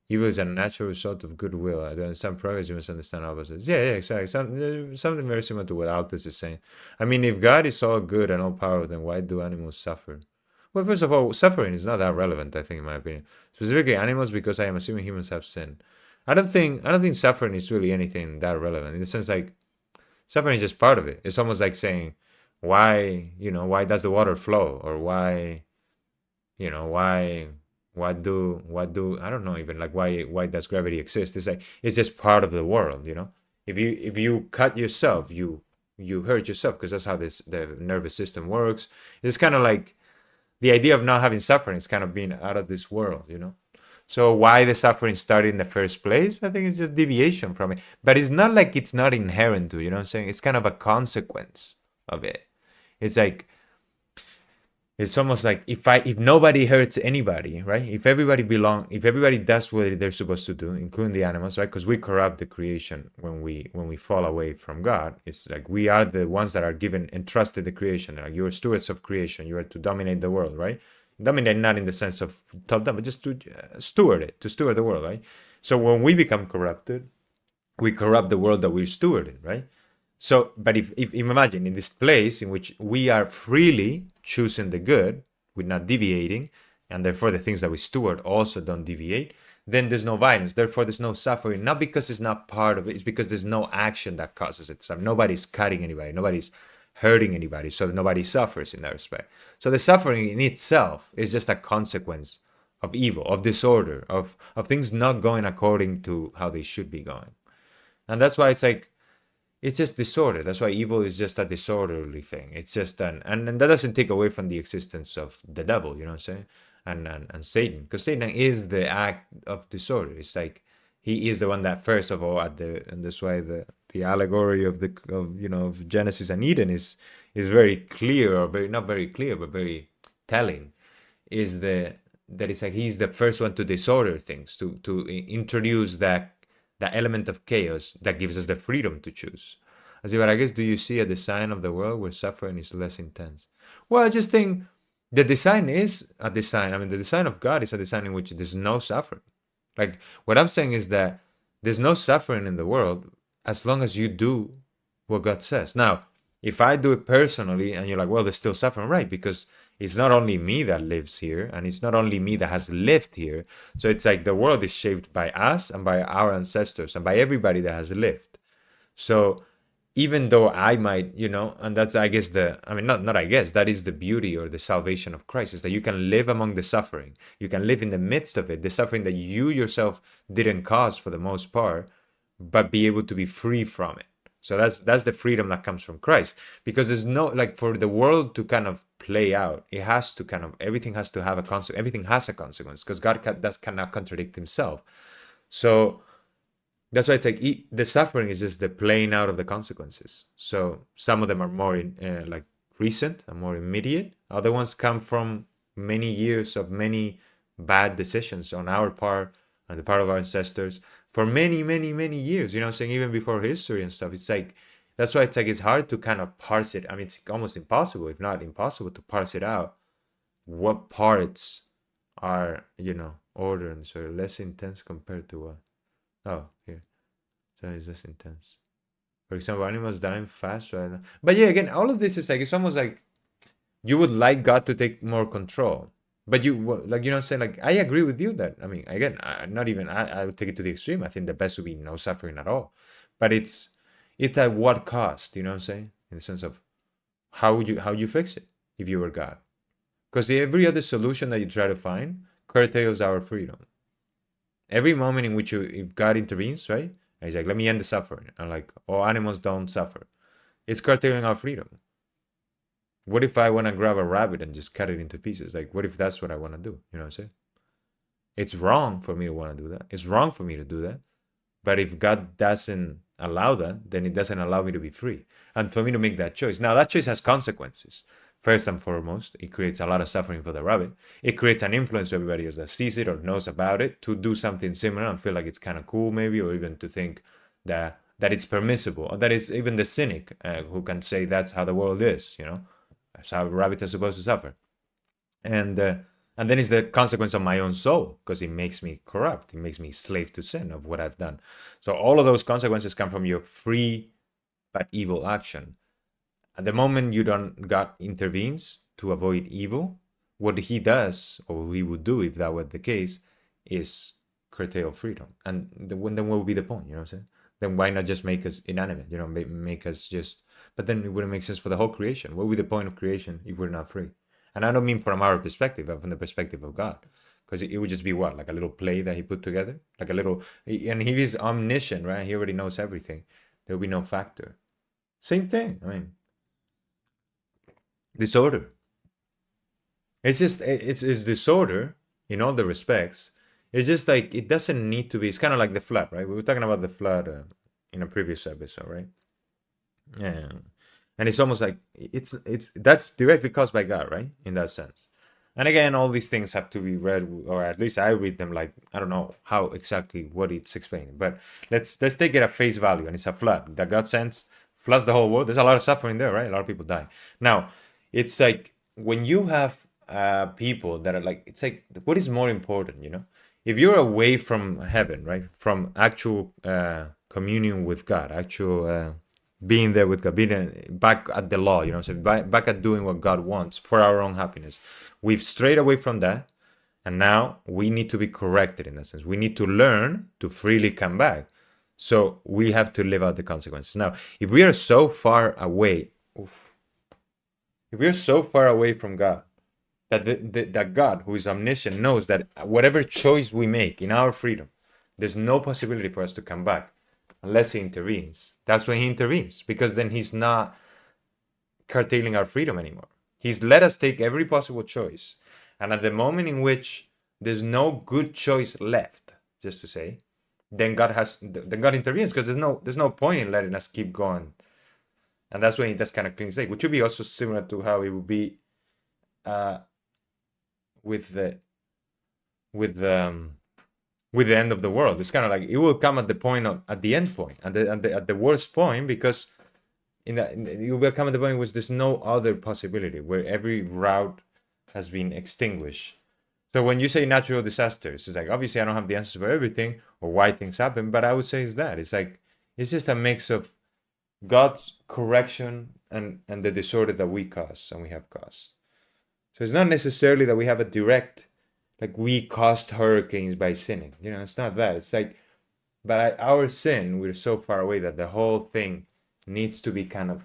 evil is a natural result of goodwill. I don't understand progress, you must understand opposites. Yeah, exactly. Something very similar to what Altus is saying. I mean, if God is all good and all powerful, then why do animals suffer? Well, first of all, suffering is not that relevant, I think, in my opinion. Specifically animals, because I am assuming humans have sin. I don't think suffering is really anything that relevant. In the sense, like, suffering is just part of it. It's almost like saying, why, you know, why does the water flow? Or why, you know, why do I don't know, even like why does gravity exist? It's like it's just part of the world, you know. If you cut yourself, you hurt yourself, because that's how the nervous system works. It's kind of like the idea of not having suffering is kind of being out of this world, you know. So why the suffering started in the first place? I think it's just deviation from it. But it's not like it's not inherent to, you know what I'm saying? It's kind of a consequence of it. It's like it's almost like if nobody hurts anybody, right? If everybody does what they're supposed to do, including the animals, right? Because we corrupt the creation when we fall away from God. It's like we are the ones that are given entrusted the creation. Like you're stewards of creation. You are to dominate the world, right? Dominate not in the sense of top down, but just to steward it, to steward the world, right? So when we become corrupted, we corrupt the world that we're stewarding, right? So, but if imagine in this place in which we are freely choosing the good, we're not deviating, and therefore the things that we steward also don't deviate, then there's no violence. Therefore, there's no suffering. Not because it's not part of it, it's because there's no action that causes it. So nobody's cutting anybody, nobody's hurting anybody, so nobody suffers in that respect. So the suffering in itself is just a consequence of evil, of disorder, of things not going according to how they should be going. And that's why it's like it's just disorder. That's why evil is just a disorderly thing. It's just and that doesn't take away from the existence of the devil, you know what I'm saying? And Satan, because Satan is the act of disorder. It's like he is the one that first of all and that's why the allegory of Genesis and Eden is very clear, or very not very clear but very telling. Is that it's like he's the first one to disorder things, to introduce that element of chaos that gives us the freedom to choose. I say, but I guess, do you see a design of the world where suffering is less intense? Well, I just think the design is a design. I mean, the design of God is a design in which there's no suffering. Like, what I'm saying is that there's no suffering in the world as long as you do what God says. Now, if I do it personally and you're like, well, there's still suffering, right? Because it's not only me that lives here, and it's not only me that has lived here. So it's like the world is shaped by us and by our ancestors and by everybody that has lived. So even though I might, and that's, I guess, not I guess, that is the beauty or the salvation of Christ, is that you can live among the suffering. You can live in the midst of it, the suffering that you yourself didn't cause for the most part, but be able to be free from it. So that's the freedom that comes from Christ, because there's no, like, for the world to kind of play out, it has to kind of, everything has to have a consequence. Everything has a consequence, because God cannot contradict himself. So that's why it's like the suffering is just the playing out of the consequences. So some of them are more like recent and more immediate. Other ones come from many years of many bad decisions on our part and the part of our ancestors for many, many, many years. You know what I'm saying? Even before history and stuff. It's like, that's why it's like it's hard to kind of parse it. I mean, it's almost impossible, if not impossible, to parse it out. What parts are, order and sort of less intense compared to what? Oh, here. So it's just intense. For example, animals dying fast, right? But yeah, again, all of this is like, it's almost like you would like God to take more control. But like, you know what I'm saying? Like, I agree with you that, I mean, again, not even, I would take it to the extreme. I think the best would be no suffering at all. But it's at what cost, you know what I'm saying? In the sense of how you fix it if you were God. Because every other solution that you try to find curtails our freedom. Every moment in which if God intervenes, right? And he's like, let me end the suffering. And like, all animals don't suffer. It's curtailing our freedom. What if I want to grab a rabbit and just cut it into pieces? Like, what if that's what I want to do? You know what I'm saying? It's wrong for me to want to do that. It's wrong for me to do that. But if God doesn't allow that, then it doesn't allow me to be free. And for me to make that choice. Now, that choice has consequences. First and foremost, it creates a lot of suffering for the rabbit. It creates an influence to everybody else that sees it or knows about it to do something similar and feel like it's kind of cool, maybe, or even to think that it's permissible, or that it's even the cynic who can say that's how the world is, you know? That's how rabbits are supposed to suffer. And then it's the consequence of my own soul, because it makes me corrupt. It makes me slave to sin of what I've done. So all of those consequences come from your free but evil action. At the moment God intervenes to avoid evil, what he does, or he would do if that were the case, is curtail freedom. And then what would be the point? You know what I'm saying? Then why not just make us inanimate? You know, make us just. But then it wouldn't make sense for the whole creation. What would be the point of creation if we're not free? And I don't mean from our perspective, but from the perspective of God. Because it would just be what? Like a little play that he put together? Like a little. And he is omniscient, right? He already knows everything. There will be no factor. Same thing. I mean, disorder. It's just, it's disorder in all the respects. It's just like, it doesn't need to be. It's kind of like the flood, right? We were talking about the flood in a previous episode, right? Yeah. And it's almost like it's that's directly caused by God, right? In that sense. And again, all these things have to be read, or at least I read them like, I don't know how exactly what it's explaining, but let's take it at face value, and it's a flood that God sends, floods the whole world. There's a lot of suffering there, right? A lot of people die. Now, it's like when you have people that are like, it's like, what is more important, you know? If you're away from heaven, right, from actual communion with God, actual being there with God, being back at the law, you know, so back at doing what God wants for our own happiness. We've strayed away from that, and now we need to be corrected in that sense. We need to learn to freely come back. So we have to live out the consequences. Now, if we are so far away, if we are so far away from God, that God, who is omniscient, knows that whatever choice we make in our freedom, there's no possibility for us to come back unless he intervenes. That's when he intervenes, because then he's not curtailing our freedom anymore. He's let us take every possible choice. And at the moment in which there's no good choice left, just to say, then God intervenes, because there's no point in letting us keep going. And that's when he does kind of clean slate, which would be also similar to how it would be with the end of the world. It's kind of like it will come at the point at the end point, at the worst point, because it will come at the point which there's no other possibility, where every route has been extinguished. So when you say natural disasters, it's like, obviously I don't have the answers for everything or why things happen, but I would say it's like it's just a mix of God's correction and the disorder that we cause and we have caused. So it's not necessarily that we have a direct, like we caused hurricanes by sinning. You know, it's not that. It's like, by our sin, we're so far away that the whole thing needs to be kind of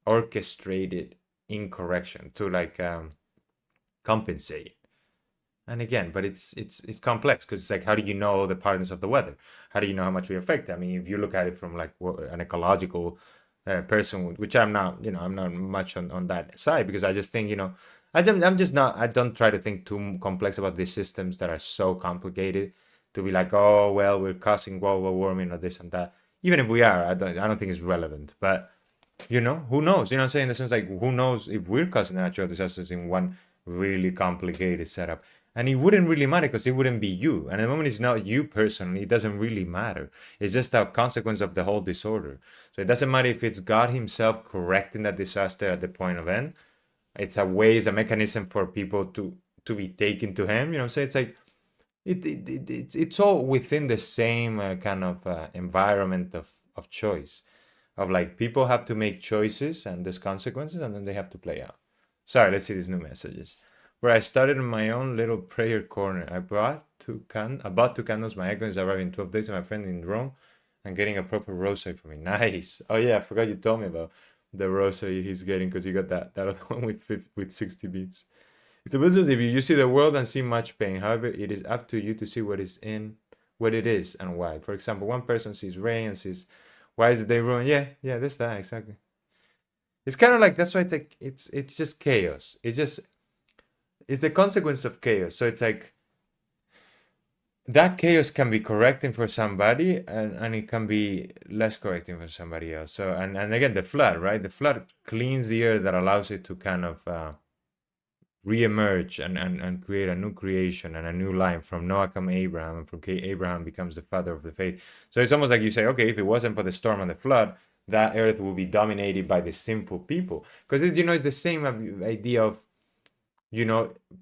orchestrated in correction to like compensate. And again, but it's complex, because it's like, how do you know the patterns of the weather? How do you know how much we affect? I mean, if you look at it from like an ecological person, which I'm not, you know, I'm not much on that side, because I just think, you know, I'm just not, I don't try to think too complex about these systems that are so complicated to be like, oh, well, we're causing global warming or this and that. Even if we are, I don't think it's relevant. But, you know, who knows? You know what I'm saying? In the sense, like, who knows if we're causing natural disasters in one really complicated setup? And it wouldn't really matter, because it wouldn't be you. And at the moment it's not you personally, it doesn't really matter. It's just a consequence of the whole disorder. So it doesn't matter if it's God himself correcting that disaster at the point of end. It's a way, it's a mechanism for people to be taken to him. You know, so it's like, it's all within the same kind of environment of choice, of like people have to make choices and there's consequences and then they have to play out. Sorry, let's see these new messages. Where I started my own little prayer corner. I bought two candles. My icon is arriving in 12 days. And my friend in Rome, and getting a proper rosary for me. Nice. Oh yeah, I forgot you told me about the rosary he's getting because you got that other one with 60 beads. If the wisdom of you see the world and see much pain. However, it is up to you to see what it is and why. For example, one person sees rain and says, "Why is the day ruined?" Yeah, that's that exactly. It's kind of like that's why it's just chaos. It's the consequence of chaos. So it's like that chaos can be correcting for somebody and it can be less correcting for somebody else. So and again the flood, right? The flood cleans the earth that allows it to kind of re-emerge and create a new creation and a new line. From Noah come Abraham, and from Abraham becomes the father of the faith. So it's almost like you say, okay, if it wasn't for the storm and the flood, that earth will be dominated by the simple people. Because it's the same idea of,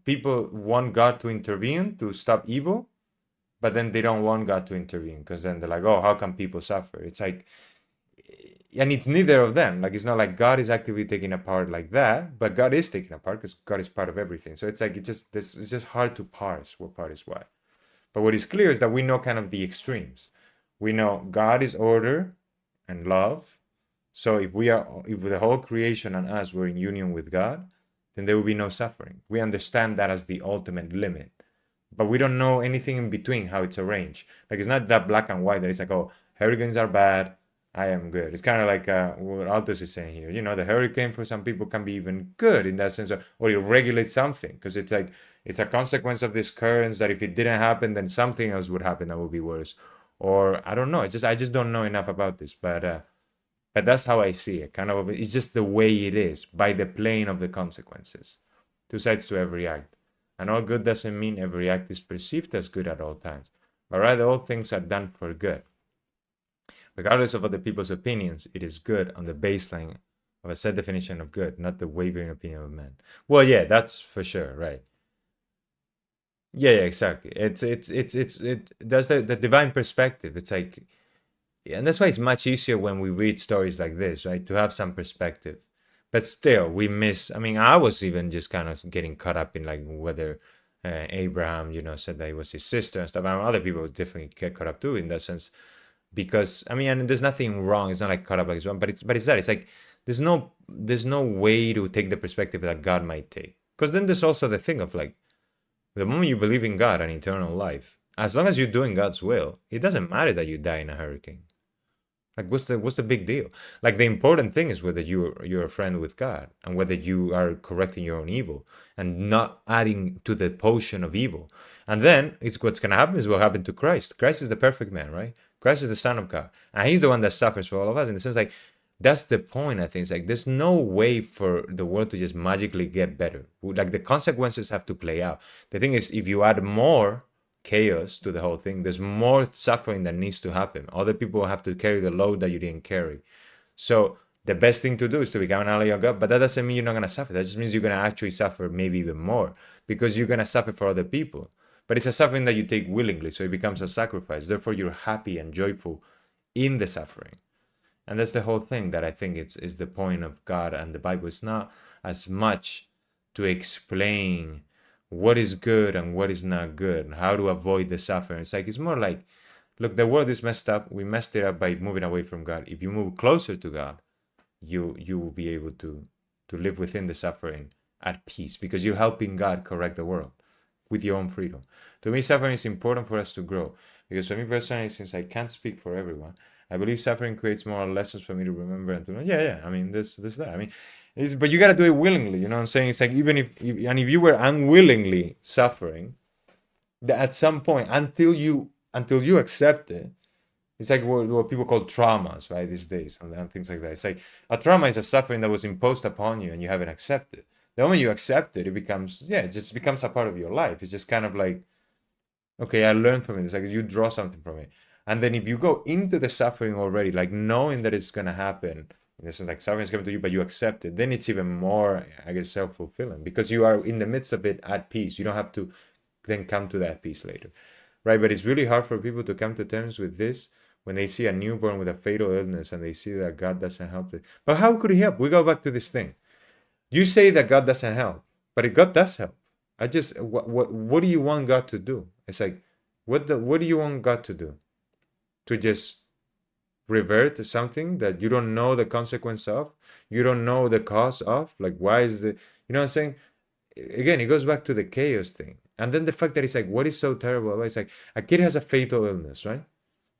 people want God to intervene to stop evil, but then they don't want God to intervene because then they're like, oh, how can people suffer? It's like, and it's neither of them. Like, it's not like God is actively taking a part like that, but God is taking a part because God is part of everything. So it's like, it's just hard to parse what part is what. But what is clear is that we know kind of the extremes. We know God is order and love. So if the whole creation and us were in union with God, then there will be no suffering. We understand that as the ultimate limit, but we don't know anything in between how it's arranged. Like, it's not that black and white that it's like, oh, hurricanes are bad, I am good. It's kind of like what Altos is saying here. The hurricane for some people can be even good in that sense, or it regulates something because it's like it's a consequence of these currents that if it didn't happen, then something else would happen that would be worse. Or I don't know. I just don't know enough about this, but that's how I see it. Kind of, it's just the way it is by the plane of the consequences. Two sides to every act. And all good doesn't mean every act is perceived as good at all times, but rather all things are done for good. Regardless of other people's opinions, it is good on the baseline of a set definition of good, not the wavering opinion of man. Well, yeah, that's for sure, right? Yeah, exactly. That's the divine perspective. It's like, and that's why it's much easier when we read stories like this, right? To have some perspective. But still, we miss. I mean, I was even just kind of getting caught up in like whether Abraham, said that he was his sister and stuff. I mean, other people definitely get caught up too in that sense, because I mean, and there's nothing wrong. It's not like caught up like it's wrong, but it's that. It's like there's no way to take the perspective that God might take, because then there's also the thing of like the moment you believe in God and eternal life, as long as you're doing God's will, it doesn't matter that you die in a hurricane. Like, what's the big deal? Like, the important thing is whether you're a friend with God and whether you are correcting your own evil and not adding to the potion of evil. And then it's what's gonna happen is what happened to Christ. Christ is the perfect man, right? Christ is the Son of God, and He's the one that suffers for all of us. In the sense, like, that's the point. I think it's like there's no way for the world to just magically get better. Like, the consequences have to play out. The thing is, if you add more chaos to the whole thing, there's more suffering that needs to happen. Other people have to carry the load that you didn't carry. So the best thing to do is to become an ally of God, but that doesn't mean you're not going to suffer. That just means you're going to actually suffer maybe even more, because you're going to suffer for other people. But it's a suffering that you take willingly, so it becomes a sacrifice. Therefore, you're happy and joyful in the suffering. And that's the whole thing that I think is the point of God and the Bible. It's not as much to explain what is good and what is not good, and how to avoid the suffering. It's more like, look, the world is messed up. We messed it up by moving away from God. If you move closer to God, you will be able to live within the suffering at peace, because you're helping God correct the world with your own freedom. To me, suffering is important for us to grow, because for me personally, since I can't speak for everyone, I believe suffering creates moral lessons for me to remember and to know. Yeah. I mean, this, that. I mean, but you gotta do it willingly. You know what I'm saying? It's like, even if you were unwillingly suffering, that at some point, until you accept it, it's like what people call traumas, right? These days and things like that. It's like a trauma is a suffering that was imposed upon you and you haven't accepted. The moment you accept it, it just becomes a part of your life. It's just kind of like, okay, I learned from it. It's like you draw something from it. And then if you go into the suffering already, like knowing that it's going to happen, in the sense like suffering is coming to you, but you accept it, then it's even more, I guess, self-fulfilling, because you are in the midst of it at peace. You don't have to then come to that peace later, right? But it's really hard for people to come to terms with this when they see a newborn with a fatal illness and they see that God doesn't help it. But how could he help? We go back to this thing. You say that God doesn't help, but if God does help, what do you want God to do? It's like, what do you want God to do? To just revert to something that you don't know the consequence of, you don't know the cause of? Like, why is the, you know what I'm saying? Again, it goes back to the chaos thing. And then the fact that it's like, what is so terrible about it? It's like a kid has a fatal illness, right?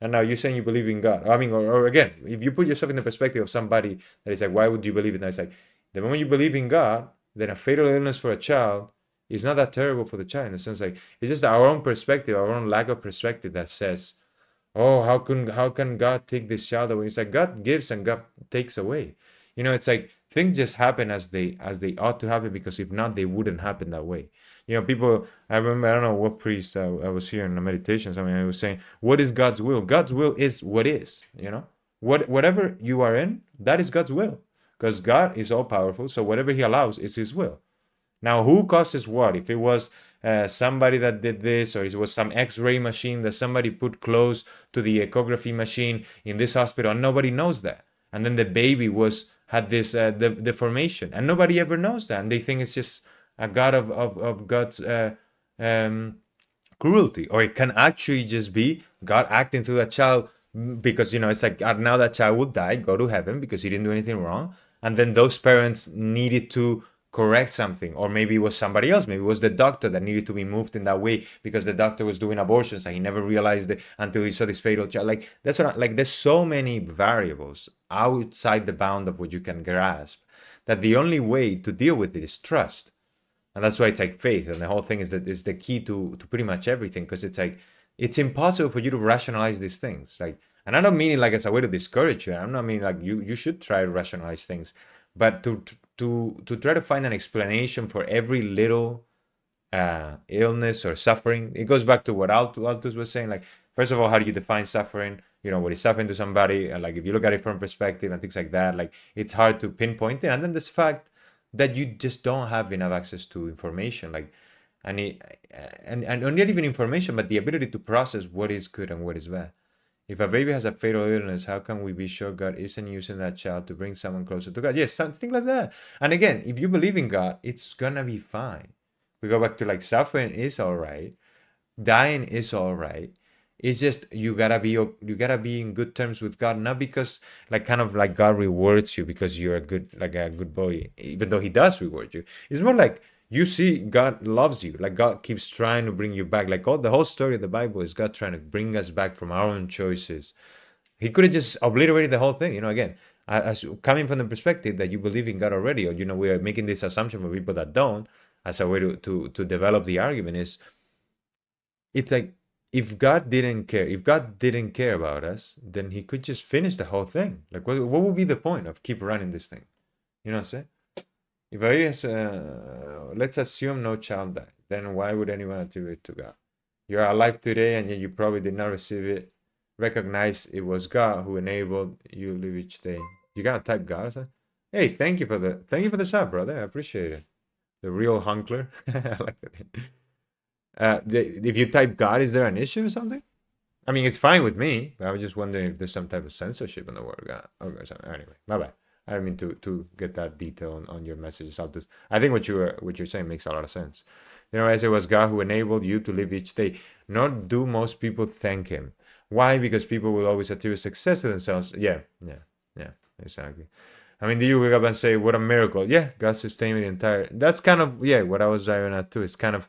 And now you're saying you believe in God. I mean, or again, if you put yourself in the perspective of somebody that is like, why would you believe in that? It's like, the moment you believe in God, then a fatal illness for a child is not that terrible for the child. In the sense, like, it's just our own perspective, our own lack of perspective that says, oh, how can God take this child away? It's like God gives and God takes away. It's like things just happen as they ought to happen, because if not, they wouldn't happen that way. People, I remember, I don't know what priest I was here in the meditations. I mean, I was saying, what is God's will? God's will is what is, whatever you are in, that is God's will, because God is all powerful. So whatever he allows is his will. Now, who causes what? If it was somebody that did this, or it was some X-ray machine that somebody put close to the echography machine in this hospital, and nobody knows that. And then the baby had this deformation, and nobody ever knows that, and they think it's just a God of God's cruelty, or it can actually just be God acting through that child, because it's like, now that child will die, go to heaven because he didn't do anything wrong, and then those parents needed to correct something, or maybe it was somebody else, maybe it was the doctor that needed to be moved in that way because the doctor was doing abortions and he never realized it until he saw this fatal child. Like, that's what like, there's so many variables outside the bound of what you can grasp, that the only way to deal with it is trust. And that's why it's like faith, and the whole thing is the key to pretty much everything, because it's like, it's impossible for you to rationalize these things. Like, and I don't mean it like as a way to discourage you. I'm not meaning like you should try to rationalize things, but to try to find an explanation for every little illness or suffering. It goes back to what Altus was saying. Like, first of all, how do you define suffering? What is suffering to somebody? And like, if you look at it from perspective and things like that, like, it's hard to pinpoint it. And then this fact that you just don't have enough access to information, like, and not even information, but the ability to process what is good and what is bad. If a baby has a fatal illness, how can we be sure God isn't using that child to bring someone closer to God? Yes, something like that. And again, if you believe in God, it's gonna be fine. We go back to like, suffering is all right, dying is all right. It's just you gotta be in good terms with God, not because like kind of like God rewards you because you're a good boy, even though he does reward you. It's more like, you see, God loves you. Like, God keeps trying to bring you back. Like, the whole story of the Bible is God trying to bring us back from our own choices. He could have just obliterated the whole thing. Again, as coming from the perspective that you believe in God already, or we are making this assumption for people that don't, as a way to develop the argument, is it's like, if God didn't care about us, then he could just finish the whole thing. Like, what would be the point of keep running this thing? You know what I'm saying? If let's assume no child died, then why would anyone attribute it to God? You're alive today, and yet you probably did not receive it. Recognize it was God who enabled you to live each day. You gotta type God or something? Hey, thank you for the sub, brother. I appreciate it. The real hunkler. I like that. If you type God, is there an issue or something? I mean, it's fine with me, but I was just wondering if there's some type of censorship in the word God. Okay, so anyway, my bad. I don't mean to get that detail on your messages. I think what you're saying makes a lot of sense. As it was God who enabled you to live each day. Nor do most people thank him. Why? Because people will always attribute success to themselves. Yeah, exactly. I mean, do you wake up and say, what a miracle? Yeah, God sustained me the entire. That's kind of, what I was driving at too. It's kind of,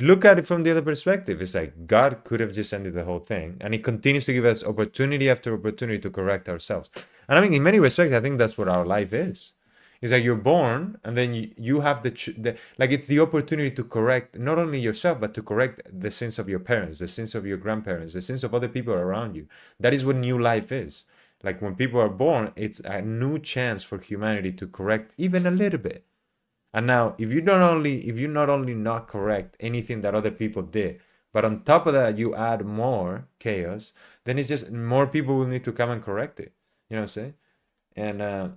look at it from the other perspective. It's like, God could have just ended the whole thing, and he continues to give us opportunity after opportunity to correct ourselves. And I mean, in many respects, I think that's what our life is. It's like, you're born, and then you have like, it's the opportunity to correct not only yourself, but to correct the sins of your parents, the sins of your grandparents, the sins of other people around you. That is what new life is. Like, when people are born, it's a new chance for humanity to correct even a little bit. And now, if you not only not correct anything that other people did, but on top of that, you add more chaos, then it's just more people will need to come and correct it. You know what I'm saying? And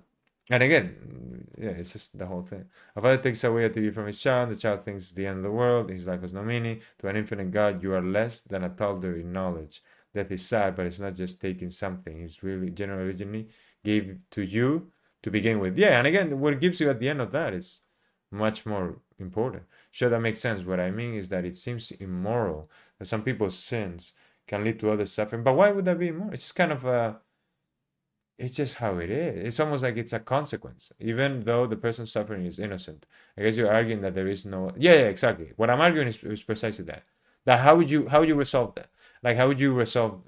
And again, yeah, it's just the whole thing. A father takes away a TV from his child, the child thinks it's the end of the world, his life has no meaning. To an infinite God, you are less than a toddler in knowledge. Death is sad, but it's not just taking something. He's really originally gave to you to begin with. Yeah, and again, what it gives you at the end of that is much more important. Sure, that makes sense. What I mean is that it seems immoral that some people's sins can lead to other suffering. But why would that be immoral? It's just kind of it's just how it is. It's almost like it's a consequence, even though the person suffering is innocent. I guess you're arguing that there is no. Yeah, yeah, exactly. What I'm arguing is precisely that. That how would you resolve that? Like how would you resolve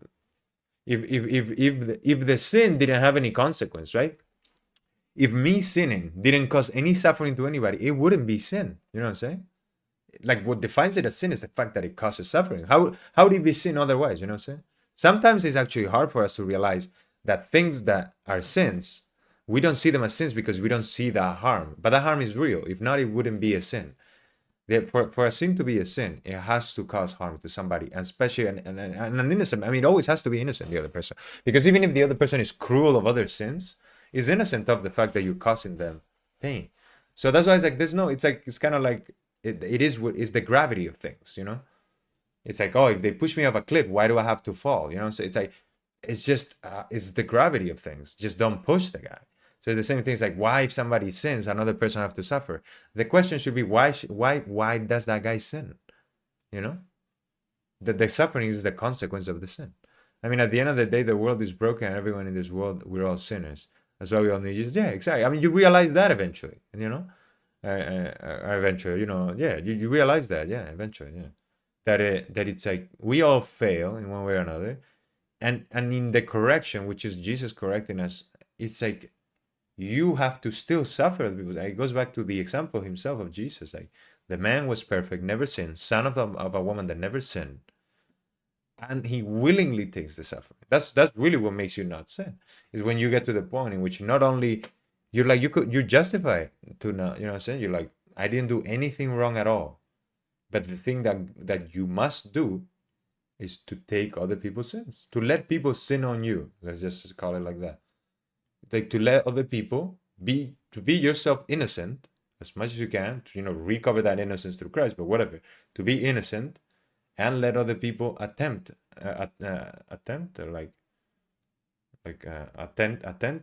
if the sin didn't have any consequence, right? If me sinning didn't cause any suffering to anybody, it wouldn't be sin. You know what I'm saying? Like what defines it as sin is the fact that it causes suffering. How would it be sin otherwise? You know what I'm saying? Sometimes it's actually hard for us to realize that things that are sins, we don't see them as sins because we don't see the harm. But that harm is real. If not, it wouldn't be a sin. For a sin to be a sin, it has to cause harm to somebody, and especially an innocent. I mean, it always has to be innocent, the other person. Because even if the other person is cruel of other sins, is innocent of the fact that you're causing them pain. So that's why it's like there's no. It's like it's kind of like it is what is the gravity of things, you know. It's like, oh, if they push me off a cliff, why do I have to fall? You know, so it's like it's just it's the gravity of things. Just don't push the guy. So it's the same thing. It's like, why if somebody sins, another person have to suffer? The question should be why does that guy sin? You know, that the suffering is the consequence of the sin. I mean, at the end of the day, the world is broken, and everyone in this world, we're all sinners. That's why we all need Jesus. Yeah, exactly. I mean, you realize that eventually, you know, eventually, you know, yeah, you realize that, yeah, eventually, yeah, that it's like we all fail in one way or another, and in the correction, which is Jesus correcting us, it's like you have to still suffer because it goes back to the example himself of Jesus. Like the man was perfect, never sinned, son of a woman that never sinned, and he willingly takes the suffering. That's really what makes you not sin. Is when you get to the point in which not only you're like you justify to not, you know what I'm saying? You're like, I didn't do anything wrong at all. But the thing that you must do is to take other people's sins, to let people sin on you. Let's just call it like that. Like to let other people be yourself innocent as much as you can to, you know, recover that innocence through Christ, but whatever. To be innocent and let other people attempt or attempt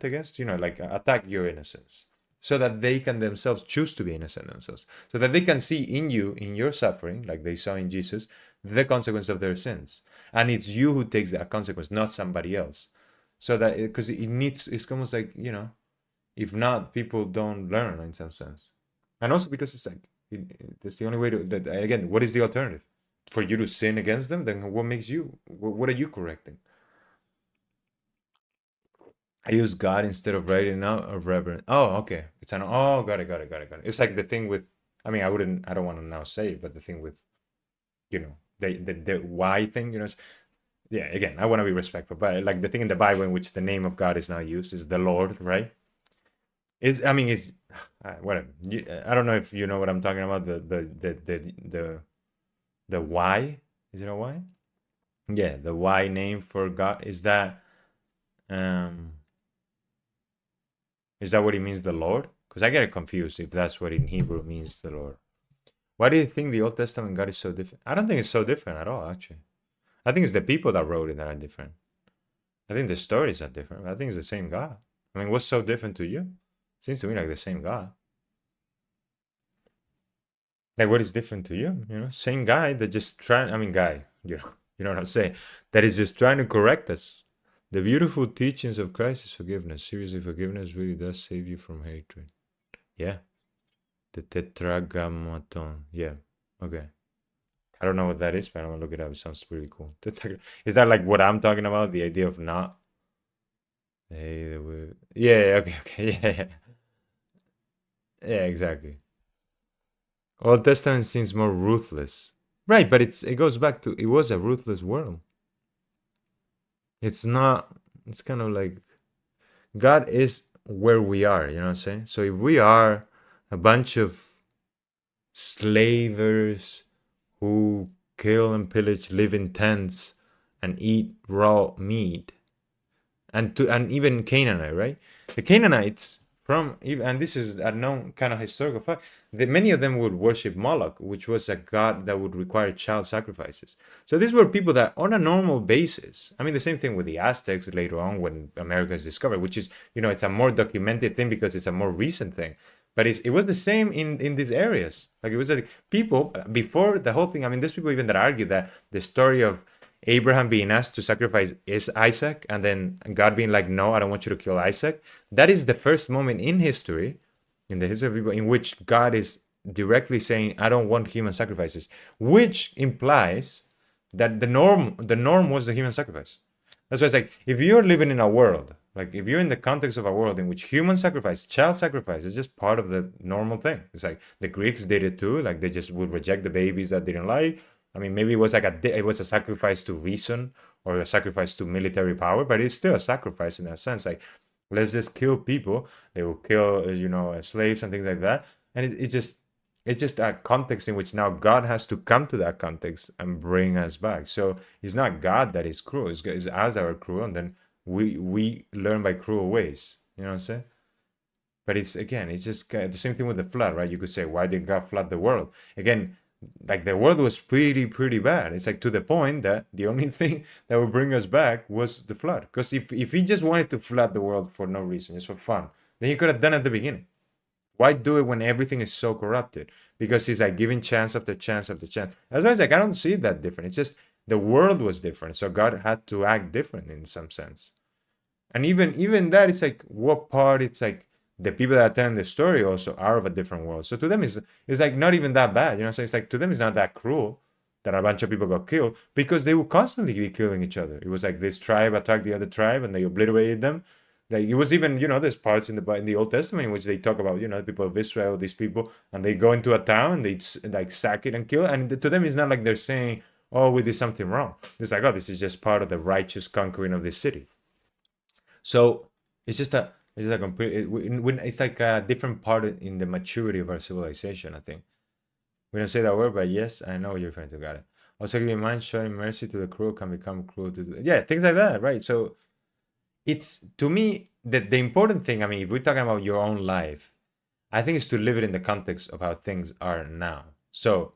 against, you know, like attack your innocence, so that they can themselves choose to be innocent themselves, so that they can see in you, in your suffering, like they saw in Jesus, the consequence of their sins, and it's you who takes that consequence, not somebody else. So that because it needs, it's almost like, you know, if not, people don't learn in some sense. And also because it's like that's the only way to that. Again, what is the alternative? For you to sin against them, then what makes you, what are you correcting? I use God instead of writing out of reverend. Oh, okay. It's an, oh, got it. It's like the thing with, I mean, I don't want to now say it, but the thing with, you know, the why thing, you know, yeah, again, I want to be respectful, but like the thing in the Bible in which the name of God is now used is the Lord, right? Is, I mean, is whatever. I don't know if you know what I'm talking about. The why. Is it a why? Yeah, the why name for God um is that what it means, the Lord? Because I get it confused if that's what in Hebrew means, the Lord. Why do you think the Old Testament God is so different? I don't think it's so different at all, actually. I think it's the people that wrote it that are different. I think the stories are different. I think it's the same God. I mean, what's so different to you? Seems to me like the same God. Like, what is different to you? You know, same guy that just trying. I mean, guy. You know what I'm saying? That is just trying to correct us. The beautiful teachings of Christ is forgiveness. Seriously, forgiveness really does save you from hatred. Yeah. The tetragrammaton. Yeah. Okay. I don't know what that is, but I'm gonna look it up. It sounds really cool. Is that like what I'm talking about? The idea of not. Hey, yeah. Okay. Yeah. Yeah. Exactly. Old Testament seems more ruthless. Right, but it goes back to, it was a ruthless world. It's not. It's kind of like God is where we are. You know what I'm saying? So if we are a bunch of slavers who kill and pillage, live in tents, and eat raw meat, and even Canaanite, right? The Canaanites, and this is a known kind of historical fact, that many of them would worship Moloch, which was a god that would require child sacrifices. So these were people that, on a normal basis, I mean, the same thing with the Aztecs later on when America is discovered, which is, it's a more documented thing because it's a more recent thing. But it was the same in these areas. Like, it was like people before the whole thing. I mean, there's people even that argue that the story of Abraham being asked to sacrifice is Isaac, and then God being like, "No, I don't want you to kill Isaac." That is the first moment in history, in the history of people, in which God is directly saying, "I don't want human sacrifices," which implies that the norm was the human sacrifice. That's why it's like, if you're living in a world, like if you're in the context of a world in which human sacrifice, child sacrifice is just part of the normal thing. It's like the Greeks did it too. Like, they just would reject the babies that didn't like. I mean, maybe it was a sacrifice to reason or a sacrifice to military power, but it's still a sacrifice in that sense. Like, let's just kill people. They will kill, slaves and things like that. And it's just a context in which now God has to come to that context and bring us back. So it's not God that is cruel. It's us that are cruel, and then we learn by cruel ways. You know what I'm saying? But it's just the same thing with the flood, right? You could say, why did God flood the world? Again, like, the world was pretty bad. It's like, to the point that the only thing that would bring us back was the flood. Because if he just wanted to flood the world for no reason, just for fun, then he could have done it at the beginning. Why do it when everything is so corrupted? Because he's like giving chance after chance after chance. That's why it's like, I don't see it that different. It's just the world was different, so God had to act different in some sense. And even that, it's like, what part? It's like the people that attend the story also are of a different world. So to them, it's like not even that bad. So it's like, to them, it's not that cruel that a bunch of people got killed, because they would constantly be killing each other. It was like this tribe attacked the other tribe and they obliterated them. Like, it was even, there's parts in the Old Testament in which they talk about, the people of Israel, these people, and they go into a town and they like sack it and kill it. And to them, it's not like they're saying, "Oh, we did something wrong." It's like, "Oh, this is just part of the righteous conquering of this city." So it's just a complete. It's like a different part in the maturity of our civilization. I think we don't say that word, but yes, I know what you're referring to. Got it. Also, keep in mind, showing mercy to the cruel can become cruel to yeah, things like that, right? So it's, to me, the important thing. I mean, if we're talking about your own life, I think it's to live it in the context of how things are now. So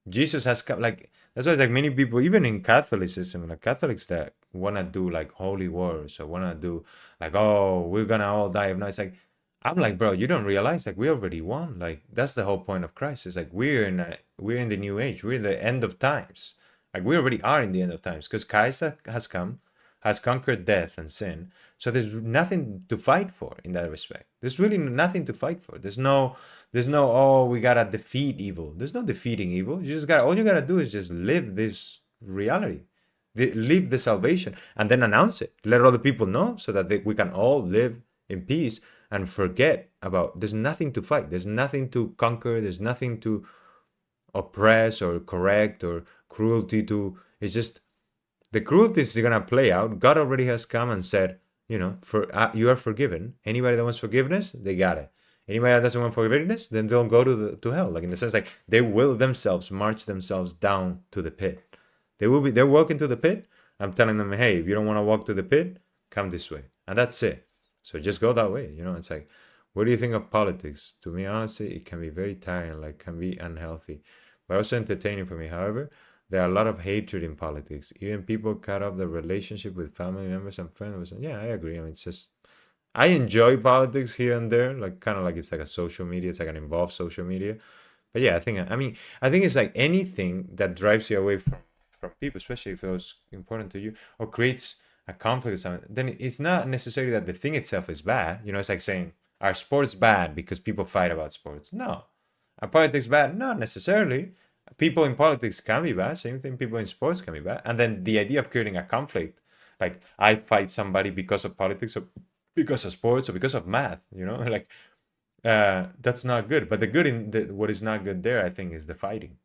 Jesus has come, like, that's why it's like many people, even in Catholicism, like Catholics that want to do like holy wars or want to do like, "Oh, we're gonna all die of no." It's like, I'm like, bro, you don't realize, like, we already won. Like, that's the whole point of Christ. It's like, we're in the new age. We're in the end of times. Like, we already are in the end of times, because Christ has come, has conquered death and sin. So there's nothing to fight for in that respect. There's really nothing to fight for. There's no, "Oh, we gotta defeat evil." There's no defeating evil. All you gotta do is just live this reality, live the salvation, and then announce it. Let other people know, so that we can all live in peace and forget about. There's nothing to fight. There's nothing to conquer. There's nothing to oppress or correct or cruelty to. It's just, the cruelty is gonna play out. God already has come and said, you are forgiven. Anybody that wants forgiveness, they got it. Anybody that doesn't want forgiveness, then they'll go to hell. Like, in the sense, like, they will themselves march themselves down to the pit. They're walking to the pit. I'm telling them, "Hey, if you don't want to walk to the pit, come this way," and that's it. So just go that way. It's like, what do you think of politics? To me, honestly, it can be very tiring. Like, can be unhealthy, but also entertaining for me. However, there are a lot of hatred in politics. Even people cut off the relationship with family members and friends. Yeah, I agree. I mean, it's just, I enjoy politics here and there, like, kind of like it's like a social media. It's like an involved social media. But yeah, I think it's like anything that drives you away from people, especially if it was important to you, or creates a conflict or something. Then it's not necessarily that the thing itself is bad. It's like saying, "Are sports bad because people fight about sports?" No. Are politics bad? Not necessarily. People in politics can be bad. Same thing, people in sports can be bad. And then the idea of creating a conflict, like, I fight somebody because of politics or because of sports or because of math, like, that's not good. But the good what is not good there, I think, is the fighting.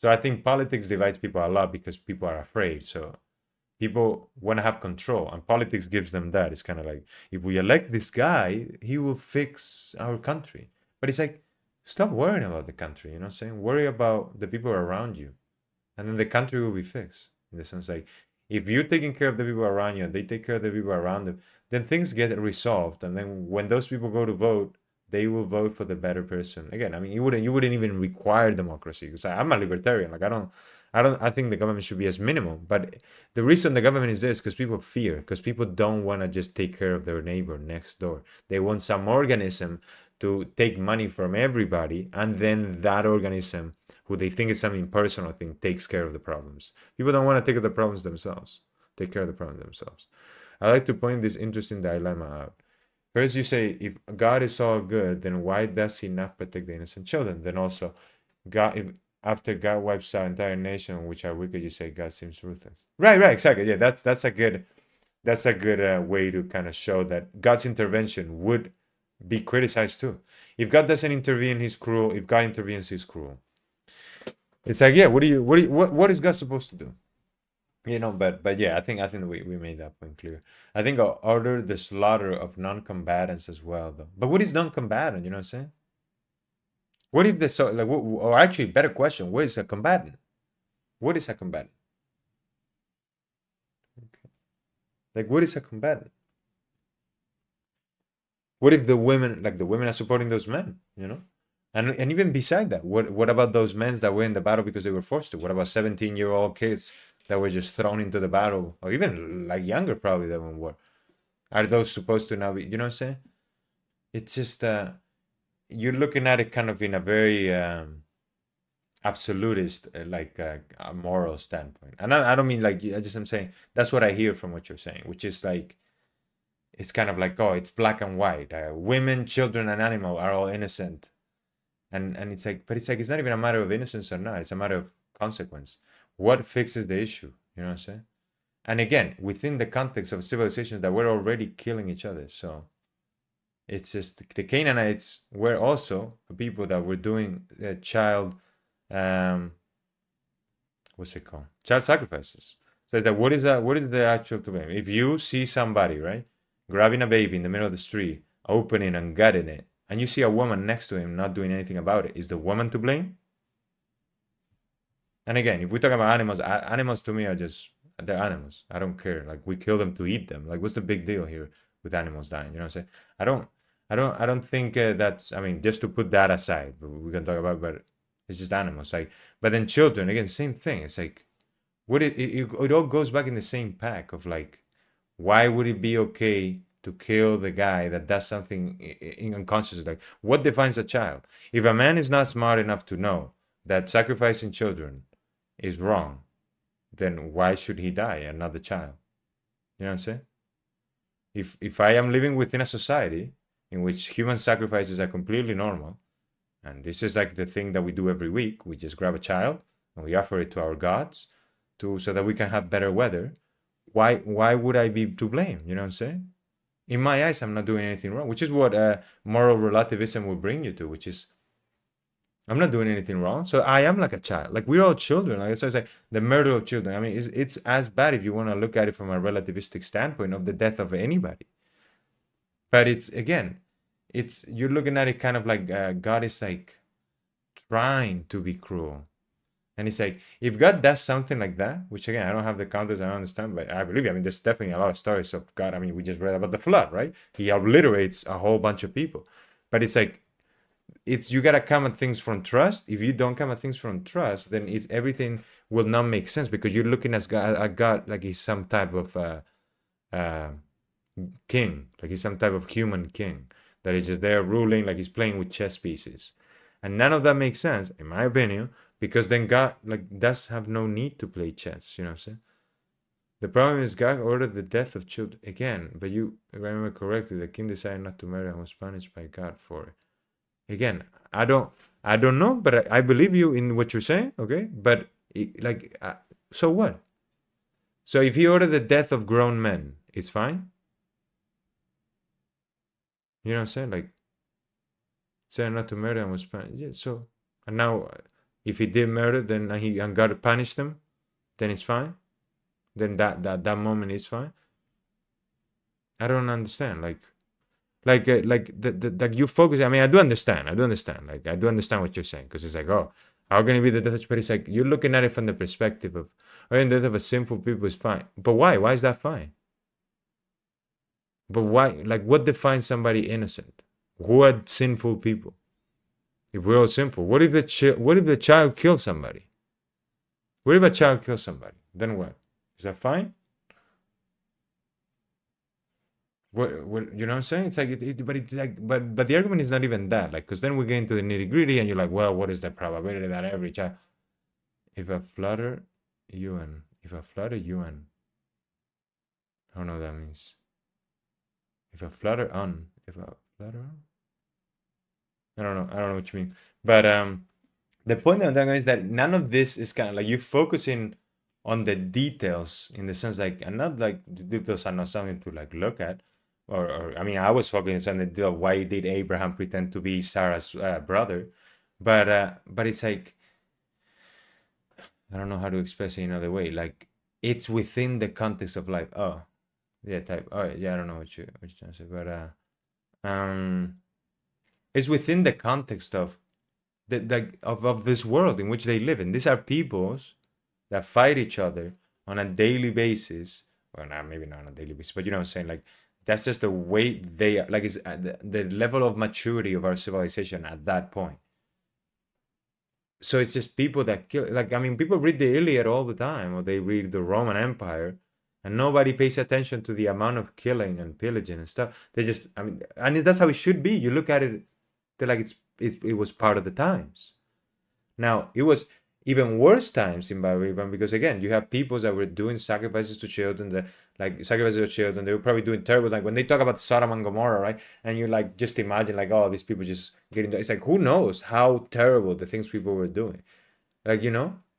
So I think politics divides people a lot because people are afraid. So people want to have control, and politics gives them that. It's kind of like, if we elect this guy, he will fix our country. But it's like, stop worrying about the country. Saying, worry about the people around you, and then the country will be fixed. In the sense, like, If you're taking care of the people around you and they take care of the people around them, then things get resolved. And then when those people go to vote, they will vote for the better person. Again, I mean, you wouldn't even require democracy, because I'm a libertarian. Like I think the government should be as minimum. But the reason the government is there is because people fear, because people don't want to just take care of their neighbor next door. They want some organism to take money from everybody, and then that organism, who they think is some impersonal thing, takes care of the problems. People don't want to take care of the problems themselves. Take care of the problems themselves. I like to point this interesting dilemma out. First, you say, if God is all good, then why does he not protect the innocent children? Then also, God, if after God wipes out entire nation which are wicked, you say God seems ruthless. Right, right, exactly. Yeah, that's a good way to kind of show that God's intervention would be criticized too. If God doesn't intervene, he's cruel. If God intervenes, he's cruel. It's like, yeah, what is God supposed to do? But yeah, I think we made that point clear. I think I'll order the slaughter of non-combatants as well, though. But what is non-combatant? You know what I'm saying? What if the so like or actually better question, what is a combatant? What is a combatant? Like what is a combatant? What if the women are supporting those men, you know? And even beside that, what about those men that were in the battle because they were forced to? What about 17-year-old kids that were just thrown into the battle, or even like younger probably than were? Are those supposed to now be? You know what I'm saying? It's just you're looking at it kind of in a very absolutist, like a moral standpoint. And I don't mean like I'm saying that's what I hear from what you're saying, which is like it's kind of like, oh, it's black and white. Women, children, and animal are all innocent, and it's like, but it's like it's not even a matter of innocence or not. It's a matter of consequence. What fixes the issue? You know what I'm saying? And again, within the context of civilizations that were already killing each other, so it's just the Canaanites were also people that were doing child, um, what's it called? Child sacrifices. So it's that what is that? What is the actual to blame? If you see somebody, right, grabbing a baby in the middle of the street, opening and gutting it, and you see a woman next to him not doing anything about it, is the woman to blame? And again, if we talk about animals, animals to me are just they're animals. I don't care. Like we kill them to eat them. Like what's the big deal here with animals dying? You know what I'm saying? I don't, I don't think that's. I mean, just to put that aside, we can talk about, but it's just animals. Like, but then children again, same thing. It's like, would it all goes back in the same pack of like, why would it be okay to kill the guy that does something unconscious? Like, what defines a child? If a man is not smart enough to know that sacrificing children is wrong, then why should he die and not the child? You know what I'm saying? If I am living within a society in which human sacrifices are completely normal, and this is like the thing that we do every week, we just grab a child and we offer it to our gods so that we can have better weather. Why would I be to blame? You know what I'm saying? In my eyes, I'm not doing anything wrong, which is what moral relativism will bring you to, which is I'm not doing anything wrong. So I am like a child. Like we're all children. Like so it's like the murder of children. I mean, it's as bad if you want to look at it from a relativistic standpoint of the death of anybody. But it's again, it's you're looking at it kind of like God is like trying to be cruel. And it's like if God does something like that, which again I don't have the context, I don't understand, but I believe. I mean, there's definitely a lot of stories of God. I mean, we just read about the flood, right? He obliterates a whole bunch of people, but it's like it's you gotta come at things from trust. If you don't come at things from trust, then it's everything will not make sense because you're looking at God like he's some type of uh, king, like he's some type of human king that is just there ruling, like he's playing with chess pieces, and none of that makes sense, in my opinion, because then God like does have no need to play chess. You know what I'm saying? The problem is God ordered the death of children again, but you, if I remember correctly, the king decided not to murder and was punished by God for it. Again, I don't know, but I believe you in what you're saying, okay? But like so what? So if he ordered the death of grown men, it's fine. You know what I'm saying? Like saying not to murder and was punished. Yeah, so and now if he did murder, then he and God punished him, then it's fine. Then that moment is fine. I don't understand. Like you focus. I mean, I do understand. Like I do understand what you're saying because it's like, oh, How can it be the death? But it's like you're looking at it from the perspective of, oh, the death of a sinful people is fine. But why? Why is that fine? But why? Like, what defines somebody innocent? Who are sinful people? If we're all sinful, what if what if the child kills somebody? What if a child kills somebody? Then what? Is that fine? What you know what I'm saying? It's like but it's like but the argument is not even that. Like, because then we get into the nitty gritty, and you're like, well, what is the probability that every child, if a flutter UN, if a flutter UN, I don't know what that means. If a flutter on, if a flutter on, I don't know what you mean. But the point I'm talking is that none of this is kind of like you focusing on the details in the sense like, and not like the details are not something to like look at, or I mean, I was focusing on the deal. Why did Abraham pretend to be Sarah's brother? But it's like I don't know how to express it another way. Like it's within the context of life. Oh, yeah, type. Oh, yeah, I don't know what you're trying to say, but it's within the context of of this world in which they live in. These are peoples that fight each other on a daily basis. Well, not maybe not on a daily basis, but you know what I'm saying. Like that's just the way they are. Like it's the level of maturity of our civilization at that point. So it's just people that kill. Like I mean, people read the Iliad all the time, or they read the Roman Empire, and nobody pays attention to the amount of killing and pillaging and stuff. They just, I mean, and that's how it should be. You look at it, they're like it was part of the times. Now, it was even worse times in Babylon because again, you have peoples that were doing sacrifices to children, that like sacrifices to children. They were probably doing terrible. Like when they talk about Sodom and Gomorrah, right? And you like just imagine like, oh, these people just getting. It's like who knows how terrible the things people were doing. Like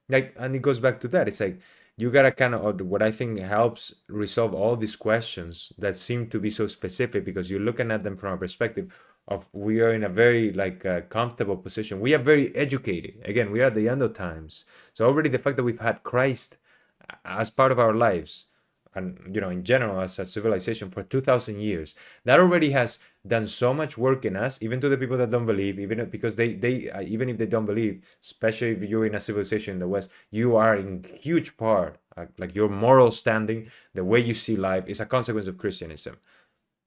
like, and it goes back to that. It's like you gotta kind of what I think helps resolve all these questions that seem to be so specific because you're looking at them from a perspective of we are in a very like comfortable position. We are very educated. Again, we are at the end of times. So already the fact that we've had Christ as part of our lives, and in general as a civilization for 2,000 years, that already has done so much work in us, even to the people that don't believe, even because they even if they don't believe, especially if you're in a civilization in the West, you are in huge part like your moral standing, the way you see life is a consequence of Christianism.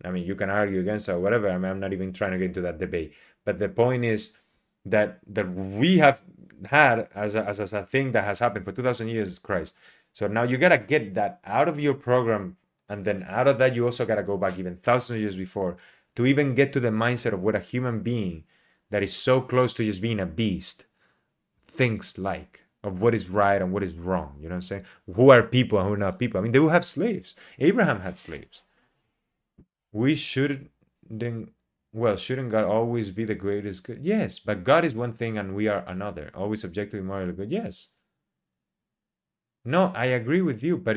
I mean, you can argue against it or whatever. I mean, I'm not even trying to get into that debate. But the point is that we have had as a thing that has happened for 2,000 years, Christ. So now you gotta get that out of your program, and then out of that you also gotta go back even thousands of years before to even get to the mindset of what a human being that is so close to just being a beast thinks like of what is right and what is wrong. You know what I'm saying? Who are people and who are not people? I mean, they will have slaves. Abraham had slaves. We shouldn't, well, shouldn't God always be the greatest good? Yes, but God is one thing and we are another, always objectively morally good. Yes. No, I agree with you, but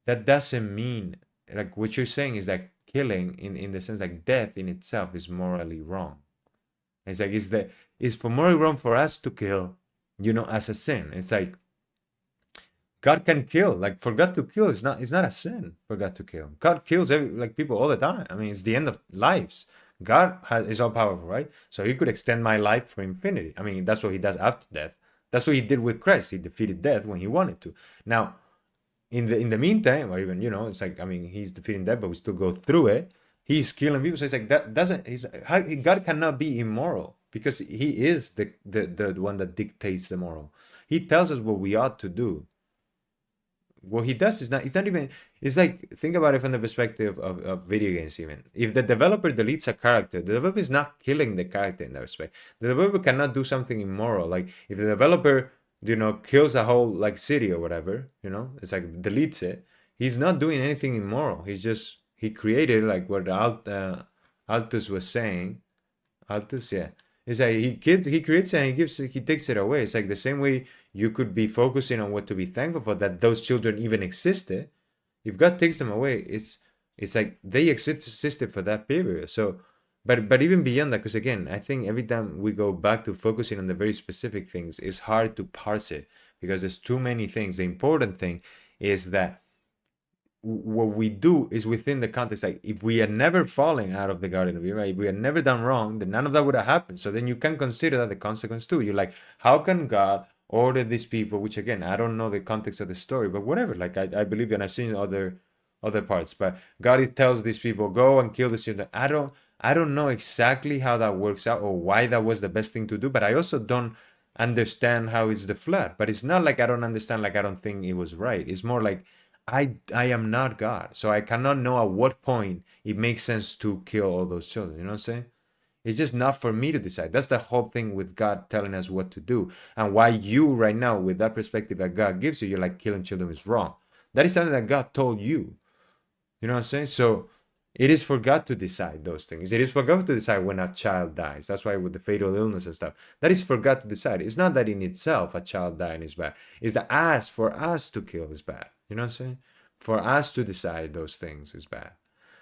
that doesn't mean, like what you're saying is that killing in the sense like death in itself is morally wrong. It's like it's for morally wrong for us to kill, as a sin. It's like God can kill. Like for God to kill it's not a sin for God to kill. God kills like people all the time. I mean, it's the end of lives. God is all powerful, right? So he could extend my life for infinity. I mean, that's what he does after death. That's what he did with Christ. He defeated death when he wanted to. Now, in the meantime, or even it's like I mean, he's defeating death, but we still go through it. He's killing people. So it's like that doesn't. God cannot be immoral because he is the one that dictates the moral. He tells us what we ought to do. What he does is not, it's not even, it's like, think about it from the perspective of video games. Even if the developer deletes a character, the developer is not killing the character in that respect. The developer cannot do something immoral. Like if the developer kills a whole like city or whatever, it's like deletes it, he's not doing anything immoral. He created like what Altus was saying. Altus, yeah. It's like he creates it and he takes it away. It's like the same way you could be focusing on what to be thankful for, that those children even existed. If God takes them away, it's like they existed for that period. So, but even beyond that, because again, I think every time we go back to focusing on the very specific things, it's hard to parse it because there's too many things. The important thing is that what we do is within the context. Like if we had never fallen out of the Garden of Eden, right? If we had never done wrong, then none of that would have happened. So then you can consider that the consequence too. You're like, how can God order these people? Which again, I don't know the context of the story, but whatever. Like I believe, and I've seen other parts. But God tells these people, go and kill the children. I don't know exactly how that works out or why that was the best thing to do. But I also don't understand how it's the flood. But it's not like I don't understand. Like I don't think it was right. It's more like I am not God, so I cannot know at what point it makes sense to kill all those children. You know what I'm saying? It's just not for me to decide. That's the whole thing with God telling us what to do, and why you right now, with that perspective that God gives you, you're like killing children is wrong. That is something that God told you. You know what I'm saying? So it is for God to decide those things. It is for God to decide when a child dies. That's why with the fatal illness and stuff, that is for God to decide. It's not that in itself a child dying is bad. It's that for us to kill is bad. You know what I'm saying? For us to decide those things is bad.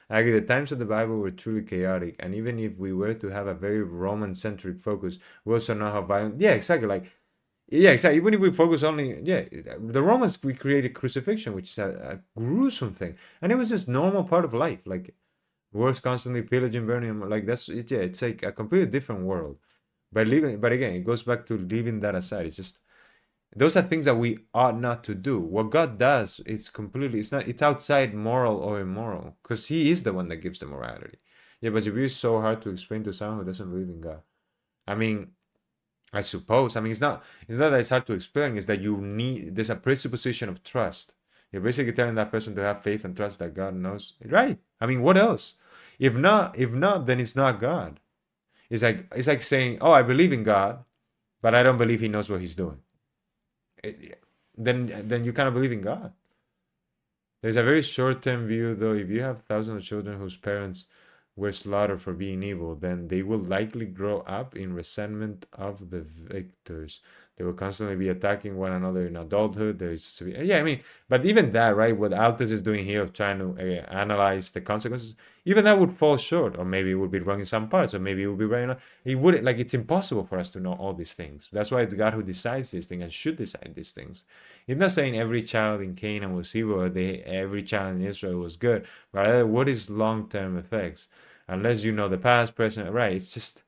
Like the times of the Bible were truly chaotic, and even if we were to have a very Roman-centric focus, we also know how violent. Yeah, exactly. Like yeah, exactly. Even if we focus only, yeah, the Romans we created crucifixion, which is a gruesome thing, and it was just normal part of life. Like wars constantly pillaging, burning, like that's it. Yeah, it's like a completely different world. But again, it goes back to leaving that aside. It's just those are things that we ought not to do. What God does is completely. It's not. It's outside moral or immoral, because He is the one that gives the morality. Yeah, but if it's so hard to explain to someone who doesn't believe in God, I mean, I suppose. I mean, it's not that it's hard to explain. It's that you need. There's a presupposition of trust. You're basically telling that person to have faith and trust that God knows. Right? I mean, what else? If not, then it's not God. It's like saying, "Oh, I believe in God, but I don't believe He knows what He's doing." Then you cannot believe in God. There's a very short-term view, though. If you have thousands of children whose parents were slaughtered for being evil, then they will likely grow up in resentment of the victors. They will constantly be attacking one another in adulthood. Yeah, I mean, but even that, right? What Altus is doing here of trying to analyze the consequences, even that would fall short, or maybe it would be wrong in some parts, or maybe it would be right. It would like it's impossible for us to know all these things. That's why it's God who decides these things and should decide these things. He's not saying every child in Canaan was evil or every child in Israel was good, but rather what is long-term effects? Unless you know the past, present, right? It's just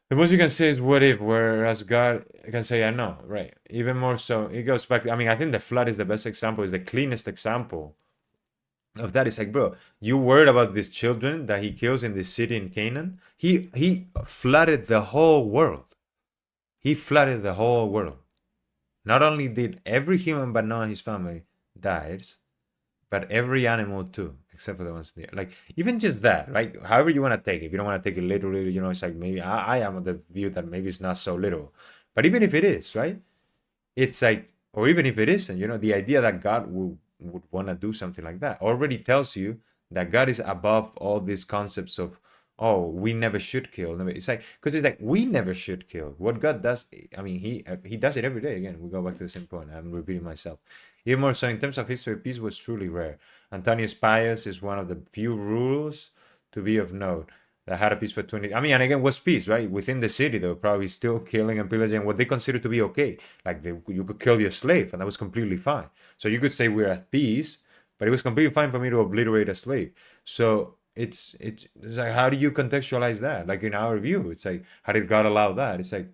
the most you can say is what if, whereas God can say I know, right? Even more so, it goes back. I mean, I think the flood is the best example, is the cleanest example of that. It's like, bro, you worried about these children that he kills in this city in Canaan? He flooded the whole world. He flooded the whole world. Not only did every human but not his family dies, but every animal too, except for the ones there. Like even just that, right? However you want to take it. If you don't want to take it literally, it's like maybe I am of the view that maybe it's not so literal. But even if it is, right? It's like, or even if it isn't, the idea that God would want to do something like that already tells you that God is above all these concepts of, oh, we never should kill. It's like, because it's like we never should kill. What God does, I mean, he does it every day. Again, we go back to the same point. I'm repeating myself. Even more so, in terms of history, peace was truly rare. Antonius Pius is one of the few rulers to be of note that had a peace for 20. I mean, and again, what's peace, right? Within the city, they were probably still killing and pillaging what they consider to be okay. Like you could kill your slave, and that was completely fine. So you could say we're at peace, but it was completely fine for me to obliterate a slave. So it's like, how do you contextualize that? Like in our view, it's like, how did God allow that? It's like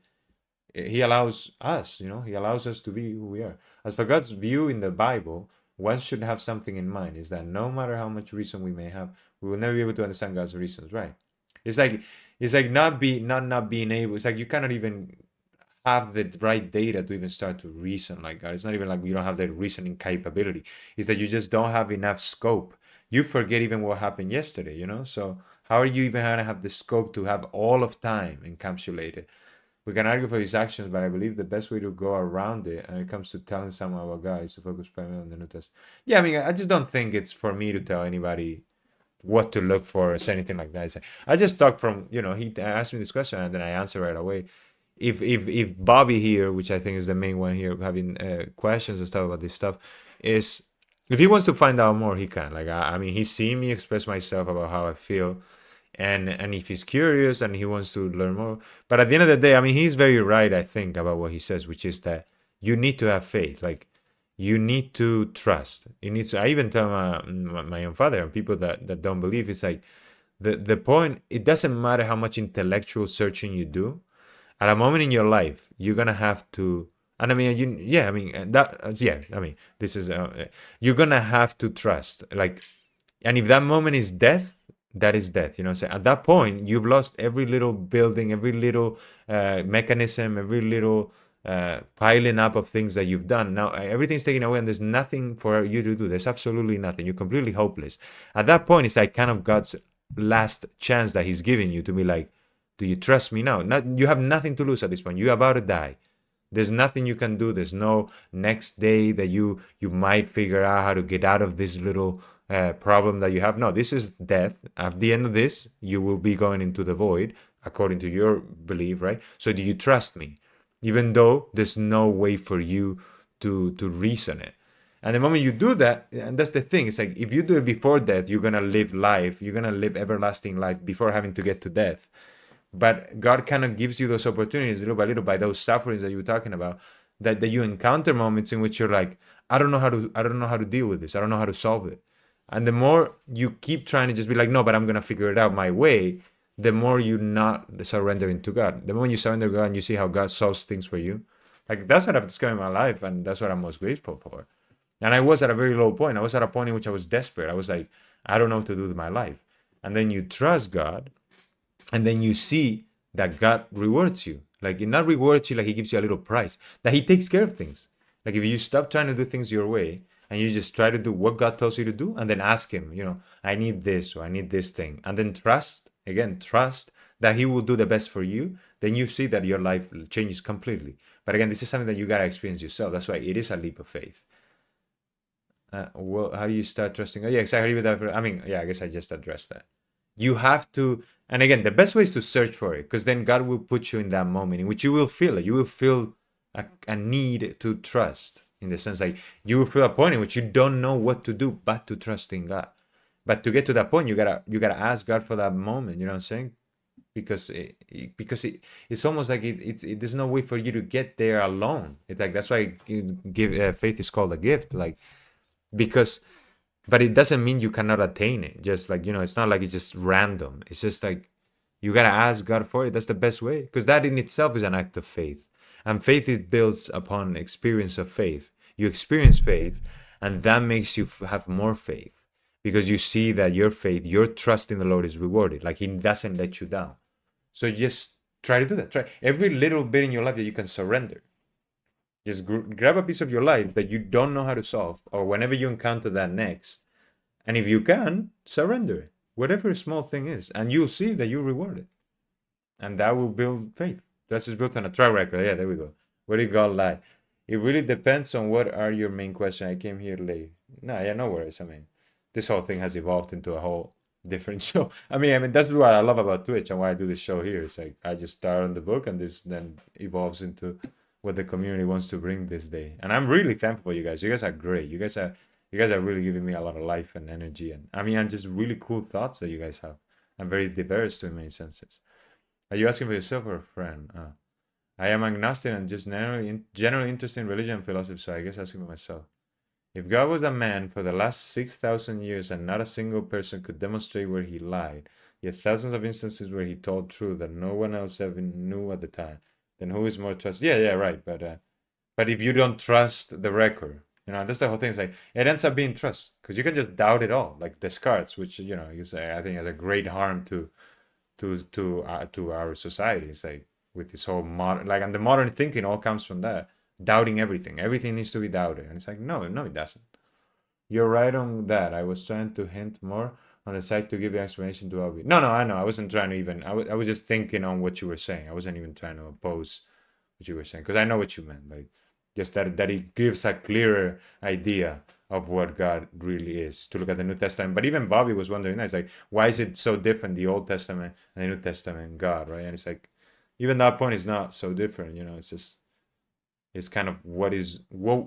he allows us, he allows us to be who we are. As for God's view in the Bible, one should have something in mind, is that no matter how much reason we may have, we will never be able to understand God's reasons, right? It's like not being able. It's like you cannot even have the right data to even start to reason like God. It's not even like you don't have the reasoning capability. It's that you just don't have enough scope. You forget even what happened yesterday. So how are you even gonna have the scope to have all of time encapsulated? We can argue for his actions, but I believe the best way to go around it, and it comes to telling someone about God, is to focus primarily on the New Testament. Yeah, I mean, I just don't think it's for me to tell anybody what to look for or anything like that. I just talk from, he asked me this question and then I answer right away. If Bobby here, which I think is the main one here, having questions and stuff about this stuff, is if he wants to find out more, he can. Like I mean, he's seen me express myself about how I feel, and if he's curious and he wants to learn more. But at the end of the day, I mean, he's very right, I think, about what he says, which is that you need to have faith. Like you need to trust. It needs to, I even tell my own father and people that don't believe, it's like the point, it doesn't matter how much intellectual searching you do. At a moment in your life, you're gonna have to, and I mean, yeah, I mean that, yeah, I mean, this is, you're gonna have to trust, like, and if that moment is death, that is death. You know what I'm saying? At that point, you've lost every little building, every little mechanism, every little piling up of things that you've done. Now everything's taken away, and there's nothing for you to do. There's absolutely nothing. You're completely hopeless. At that point, it's like kind of God's last chance that He's giving you to be like, do you trust me now? Not, you have nothing to lose at this point. You're about to die. There's nothing you can do. There's no next day that you might figure out how to get out of this little problem that you have. No, this is death. At the end of this, you will be going into the void, according to your belief, right? So do you trust me? Even though there's no way for you to reason it. And the moment you do that, and that's the thing, it's like if you do it before death, you're gonna live life, you're gonna live everlasting life before having to get to death. But God kind of gives you those opportunities little by those sufferings that you were talking about, that you encounter moments in which you're like, I don't know how to deal with this. I don't know how to solve it. And the more you keep trying to just be like, no, but I'm gonna figure it out my way, the more you not surrendering to God. The moment you surrender to God and you see how God solves things for you, like that's what I've discovered in my life, and that's what I'm most grateful for. And I was at a very low point. I was at a point in which I was desperate. I was like, I don't know what to do with my life. And then you trust God, and then you see that God rewards you. Like He not rewards you like He gives you a little prize, that He takes care of things. Like if you stop trying to do things your way and you just try to do what God tells you to do, and then ask Him, I need this or I need this thing, and then trust that He will do the best for you, then you see that your life changes completely. But again, this is something that you gotta experience yourself. That's why it is a leap of faith. Well, how do you start trusting? Oh, yeah, exactly. With that, I mean, yeah, I guess I just addressed that. You have to, and again, the best way is to search for it, because then God will put you in that moment in which you will feel it. You will feel a need to trust, in the sense like you will feel a point in which you don't know what to do but to trust in God. But to get to that point, you gotta ask God for that moment. You know what I'm saying? It's almost like there's no way for you to get there alone. It's like that's why faith is called a gift. Like because but it doesn't mean you cannot attain it. Just like it's not like it's just random. It's just like you gotta ask God for it. That's the best way, because that in itself is an act of faith, and faith it builds upon experience of faith. You experience faith, and that makes you have more faith, because you see that your faith, your trust in the Lord is rewarded. Like He doesn't let you down. So just try to do that. Try every little bit in your life that you can surrender. Just grab a piece of your life that you don't know how to solve, or whenever you encounter that next, and if you can, surrender it, whatever a small thing is, and you'll see that you're rewarded. And that will build faith. That's just built on a track record. Yeah, there we go. Where did God lie? It really depends on what are your main questions. I came here late. No, yeah, no worries. I mean, this whole thing has evolved into a whole different show. I mean, that's what I love about Twitch and why I do this show here. It's like I just start on the book, and this then evolves into what the community wants to bring this day. And I'm really thankful for you guys. You guys are great. You guys are really giving me a lot of life and energy, and I mean, and just really cool thoughts that you guys have. I'm very diverse in many senses. Are you asking for yourself or a friend? I am agnostic and just generally interested in religion and philosophy, so I guess asking for myself. If God was a man for the last 6,000 years and not a single person could demonstrate where He lied, yet thousands of instances where He told truth that no one else even knew at the time, then who is more trusted? Yeah, right. But if you don't trust the record, that's the whole thing. It's like it ends up being trust, because you can just doubt it all, like Descartes, which is I think has a great harm to our society. It's like with this whole modern, like, and the modern thinking all comes from that, doubting everything. Everything needs to be doubted, and it's like no, it doesn't. You're right on that. I was trying to hint more on the side to give the explanation to Albie. No, I know. I wasn't trying to even. I was just thinking on what you were saying. I wasn't even trying to oppose what you were saying, because I know what you meant. Like just that it gives a clearer idea of what God really is to look at the New Testament. But even Bobby was wondering, it's like, why is it so different, the Old Testament and the New Testament God, right? And it's like, even that point is not so different. It's just it's kind of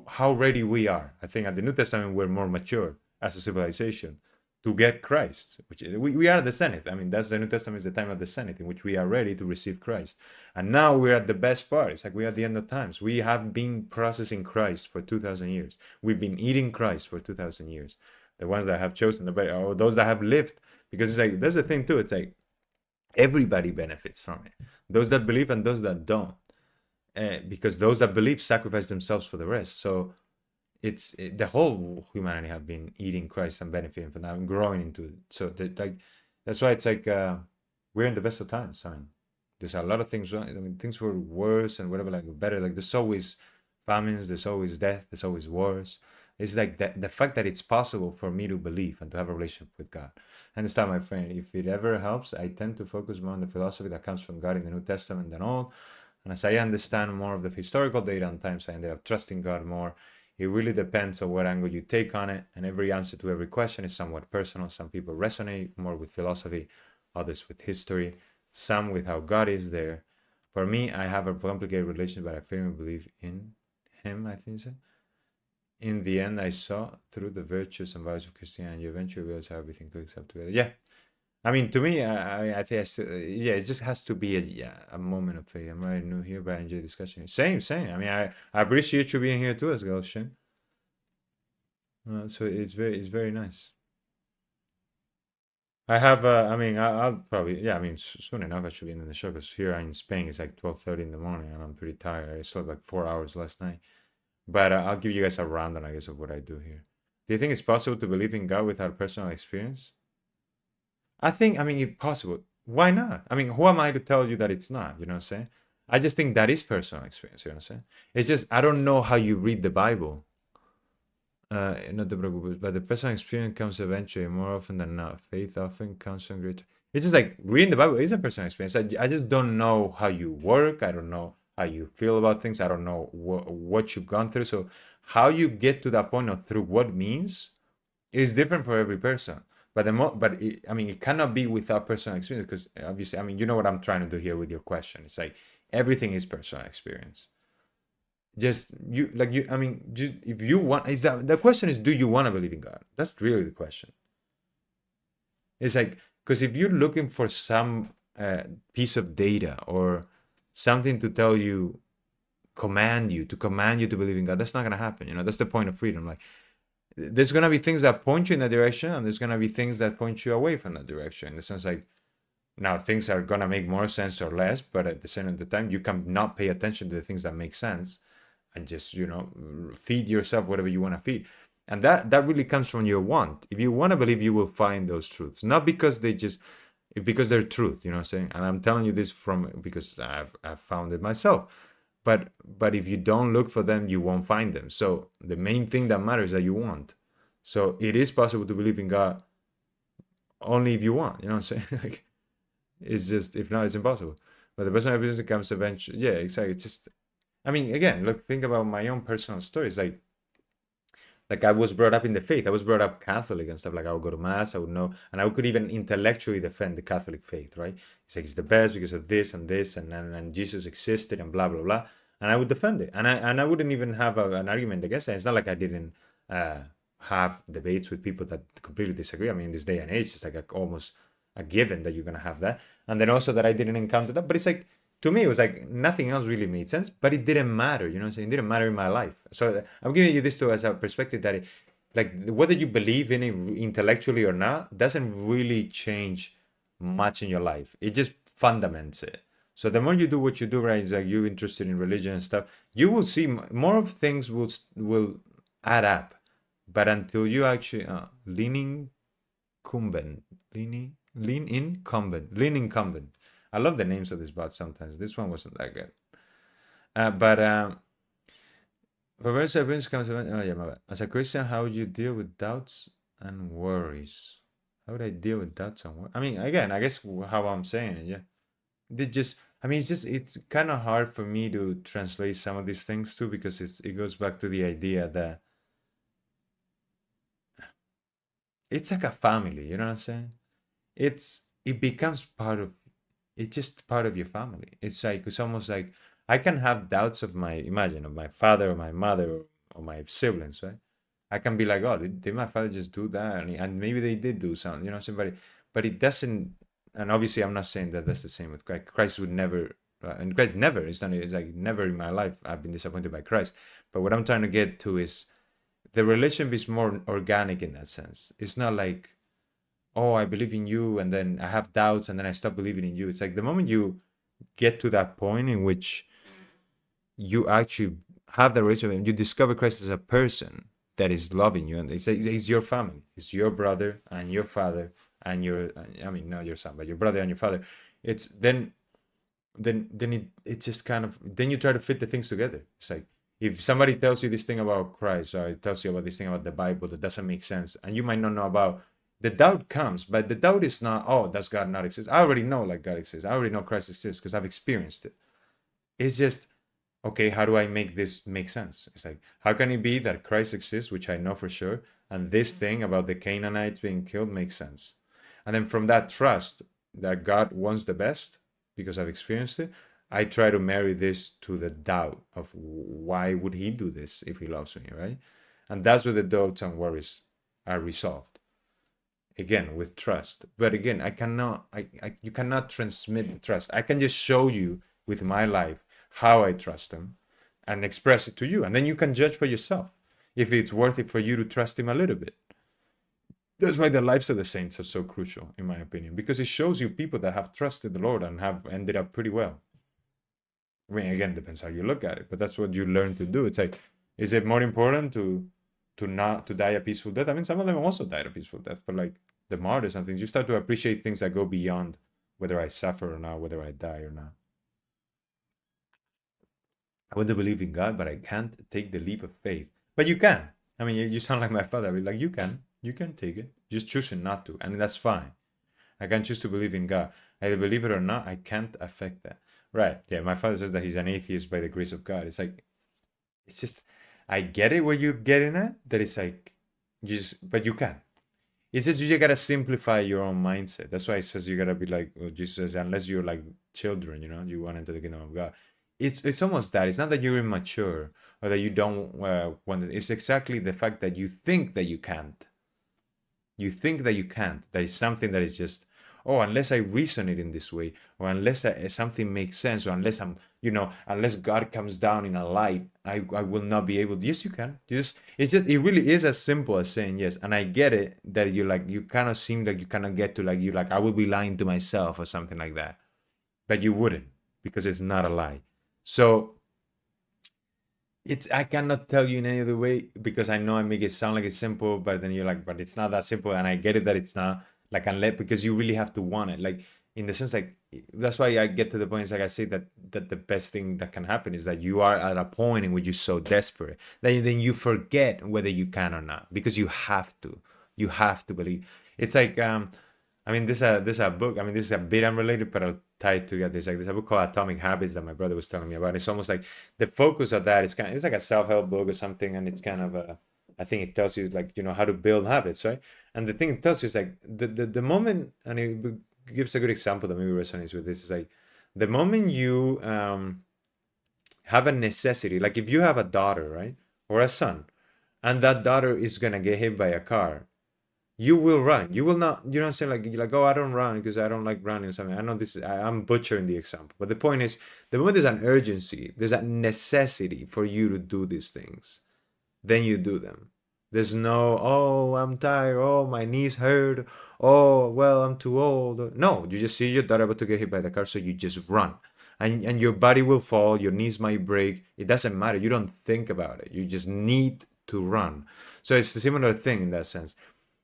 how ready we are. I think at the New Testament we're more mature as a civilization to get Christ, which we are at the zenith. I mean, that's the New Testament is the time of the zenith in which we are ready to receive Christ. And now we're at the best part. It's like we're at the end of times. We have been processing Christ for 2,000 years. We've been eating Christ for 2,000 years. The ones that have chosen the better, or those that have lived. Because it's like, that's the thing too. It's like everybody benefits from it. Those that believe and those that don't. Because those that believe sacrifice themselves for the rest. So the whole humanity have been eating Christ and benefiting from that and growing into it. So that's why it's like we're in the best of times. I mean, there's a lot of things wrong. I mean, things were worse and whatever, like better. Like there's always famines, there's always death, there's always wars. It's like the fact that it's possible for me to believe and to have a relationship with God. And this time, my friend, if it ever helps, I tend to focus more on the philosophy that comes from God in the New Testament than all. And as I understand more of the historical data and times, I ended up trusting God more. It really depends on what angle you take on it, and every answer to every question is somewhat personal. Some people resonate more with philosophy, others with history, some with how God is there. For me, I have a complicated relationship, but I firmly believe in Him, I think so. In the end, I saw through the virtues and values of Christianity, you eventually realize how everything clicks up together. Yeah. I mean, to me, I think yeah, it just has to be a moment of faith. I'm very new here, but I enjoy discussion. Same. I mean, I appreciate you being here too, as well, Shin. So it's very nice. I have, I mean, I'll probably, yeah, I mean, soon enough I should be in the show because here in Spain it's like 12:30 in the morning and I'm pretty tired. I slept like 4 hours last night. But I'll give you guys a rundown, I guess, of what I do here. Do you think it's possible to believe in God without personal experience? I mean, it's possible. Why not? I mean, who am I to tell you that it's not? You know what I'm saying? I just think that is personal experience. You know what I'm saying? It's just, I don't know how you read the Bible. Not the preocupes, but the personal experience comes eventually more often than not. Faith often comes from greater. It's just like reading the Bible is a personal experience. I just don't know how you work. I don't know how you feel about things. I don't know what you've gone through. So how you get to that point or through what means is different for every person. But I mean, it cannot be without personal experience because obviously, I mean, you know what I'm trying to do here with your question. It's like everything is personal experience. Just you, I mean, if you want, is that the question is, do you want to believe in God? That's really the question. It's like, because if you're looking for some piece of data or something to tell you, command you to believe in God, that's not going to happen. You know, that's the point of freedom. Like, there's going to be things that point you in that direction, and there's going to be things that point you away from that direction. In the sense, like, now things are going to make more sense or less, but at the same time, you can not pay attention to the things that make sense and just, you know, feed yourself whatever you want to feed. And that really comes from your want. If you want to believe, you will find those truths, not because because they're truth, you know what I'm saying? And I'm telling you this because I've found it myself. But if you don't look for them, you won't find them. So the main thing that matters is that you want. So it is possible to believe in God only if you want, you know what I'm saying? Like, it's just, if not, it's impossible. But the personal experience comes eventually. Yeah, exactly. It's just, I mean, again, look, think about my own personal stories. Like I was brought up in the faith. I was brought up Catholic and stuff. Like I would go to mass. I would know, and I could even intellectually defend the Catholic faith. Right? It's like it's the best because of this and this, and Jesus existed and blah blah blah. And I would defend it, and I wouldn't even have an argument against it. It's not like I didn't have debates with people that completely disagree. I mean, in this day and age, it's like almost a given that you're gonna have that. And then also that I didn't encounter that. But it's like, to me, it was like nothing else really made sense, but it didn't matter. You know what I'm saying? It didn't matter in my life. So I'm giving you this too as a perspective that, like, whether you believe in it intellectually or not, doesn't really change much in your life. It just fundaments it. So the more you do what you do, right, is like you're interested in religion and stuff, you will see more of things will add up. But until you actually leaning incumbent, lean incumbent. I love the names of these bots sometimes. This one wasn't that good. But reverse evidence comes. Oh yeah, my bad. As a Christian, how would you deal with doubts and worries? How would I deal with doubts and worries? I mean, again, I guess how I'm saying it, yeah. They just, I mean, it's kind of hard for me to translate some of these things too because it goes back to the idea that it's like a family. You know what I'm saying? It becomes it's just part of your family. It's like, it's almost like I can have doubts of my father or my mother or my siblings, right? I can be like, oh, did my father just do that? And maybe they did do something, you know, somebody, but it doesn't. And obviously, I'm not saying that that's the same with Christ. Christ would never, and Christ never. It's not. It's like never in my life I've been disappointed by Christ. But what I'm trying to get to is the relationship is more organic in that sense. It's not like, oh, I believe in you, and then I have doubts, and then I stop believing in you. It's like the moment you get to that point in which you actually have the relationship and you discover Christ as a person that is loving you, and it's your family, it's your brother and your father and your, I mean, not your son, but your brother and your father. It's then it just kind of, then you try to fit the things together. It's like if somebody tells you this thing about Christ, or it tells you about this thing about the Bible that doesn't make sense, and you might not know about, the doubt comes, but the doubt is not, oh, does God not exist? I already know like God exists. I already know Christ exists because I've experienced it. It's just, okay, how do I make this make sense? It's like, how can it be that Christ exists, which I know for sure, and this thing about the Canaanites being killed makes sense? And then from that trust that God wants the best, because I've experienced it, I try to marry this to the doubt of why would he do this if he loves me, right? And that's where the doubts and worries are resolved. Again, with trust. But again, you cannot transmit trust. I can just show you with my life how I trust him and express it to you. And then you can judge for yourself if it's worth it for you to trust him a little bit. That's why the lives of the saints are so crucial, in my opinion, because it shows you people that have trusted the Lord and have ended up pretty well. I mean, again, depends how you look at it, but that's what you learn to do. It's like, is it more important to not to die a peaceful death? I mean, some of them also died a peaceful death, but like the martyrs and things, you start to appreciate things that go beyond whether I suffer or not, whether I die or not. I want to believe in God, but I can't take the leap of faith. But you can. I mean, you sound like my father. I mean, like, you can take it. Just choosing not to, and that's fine. I can choose to believe in God. Either believe it or not, I can't affect that. Right? Yeah. My father says that he's an atheist by the grace of God. It's like, it's just, I get it where you're getting at. That it's like, but you can. It's just you gotta simplify your own mindset. That's why it says you gotta be like, well, Jesus says, unless you're like children, you want into the kingdom of God. It's almost that. It's not that you're immature or that you don't want it. It's exactly the fact that you think that you can't. You think that you can't. That is something that is just, oh, unless I reason it in this way, or unless something makes sense, or unless unless God comes down in a light, I will not be able to. Yes, you can. It really is as simple as saying yes. And I get it that you kind of seem like you kind of get to like, you like, I will be lying to myself or something like that. But you wouldn't, because it's not a lie. So it's, I cannot tell you in any other way, because I know I make it sound like it's simple, but then you're like, but it's not that simple, and I get it that it's not, like, unless, because you really have to want it, like, in the sense, like, that's why I get to the point. It's like I say that the best thing that can happen is that you are at a point in which you're so desperate that then you forget whether you can or not, because you have to believe. It's like, I mean, this a book. I mean, this is a bit unrelated, but I'll tie it together. It's like there's a book called Atomic Habits that my brother was telling me about. It's almost like the focus of that is it's like a self-help book or something, and it's kind of a, I think it tells you, like, how to build habits, right? And the thing it tells you is like the moment, and it gives a good example that maybe resonates with this, is like the moment you have a necessity, like if you have a daughter, right, or a son, and that daughter is gonna get hit by a car, you will run. You will not, you know what I'm saying? Like, you're like, oh, I don't run because I don't like running or something. I know this, I'm butchering the example. But the point is, the moment there's an urgency, there's a necessity for you to do these things, then you do them. There's no, oh, I'm tired. Oh, my knees hurt. Oh, well, I'm too old. No, you just see your daughter about to get hit by the car, so you just run. And your body will fall, your knees might break. It doesn't matter. You don't think about it. You just need to run. So it's a similar thing in that sense.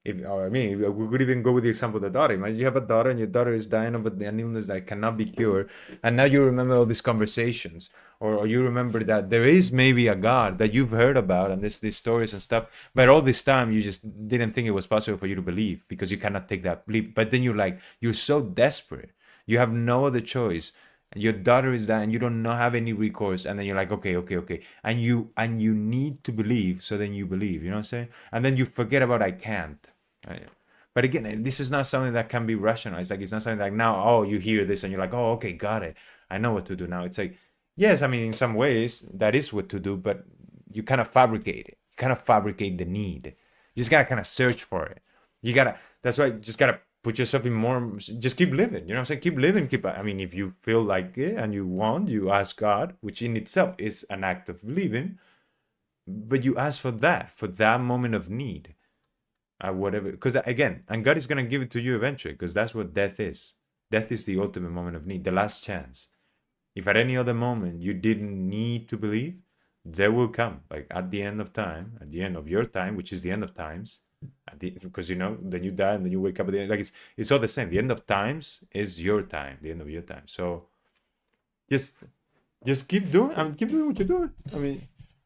I mean, we could even go with the example of the daughter. Imagine you have a daughter and your daughter is dying of an illness that cannot be cured, and now you remember all these conversations, or you remember that there is maybe a God that you've heard about, and there's these stories and stuff, but all this time you just didn't think it was possible for you to believe because you cannot take that leap. But then you're so desperate, you have no other choice. Your daughter is dying, you don't have any recourse, and then you're like, okay, and you need to believe, so then you believe. You know what I'm saying? And then you forget about I can't. Right? But again, this is not something that can be rationalized. Like, it's not something like, now, oh, you hear this and you're like, oh, okay, got it. I know what to do now. It's like, yes, I mean, in some ways that is what to do, but you kind of fabricate it. You kind of fabricate the need. You just gotta kind of search for it. You gotta. That's why you just gotta put yourself in more. Just keep living. You know what I'm saying? Keep living. Keep. I mean, if you feel like it and you want, you ask God, which in itself is an act of living. But you ask for that moment of need, whatever. Because again, and God is gonna give it to you eventually. Because that's what death is. Death is the ultimate moment of need, the last chance. If at any other moment you didn't need to believe, there will come, like at the end of time, at the end of your time, which is the end of times, because then you die and then you wake up at the end. Like it's all the same. The end of times is your time, the end of your time. So just just keep doing. I mean, keep doing what you're doing.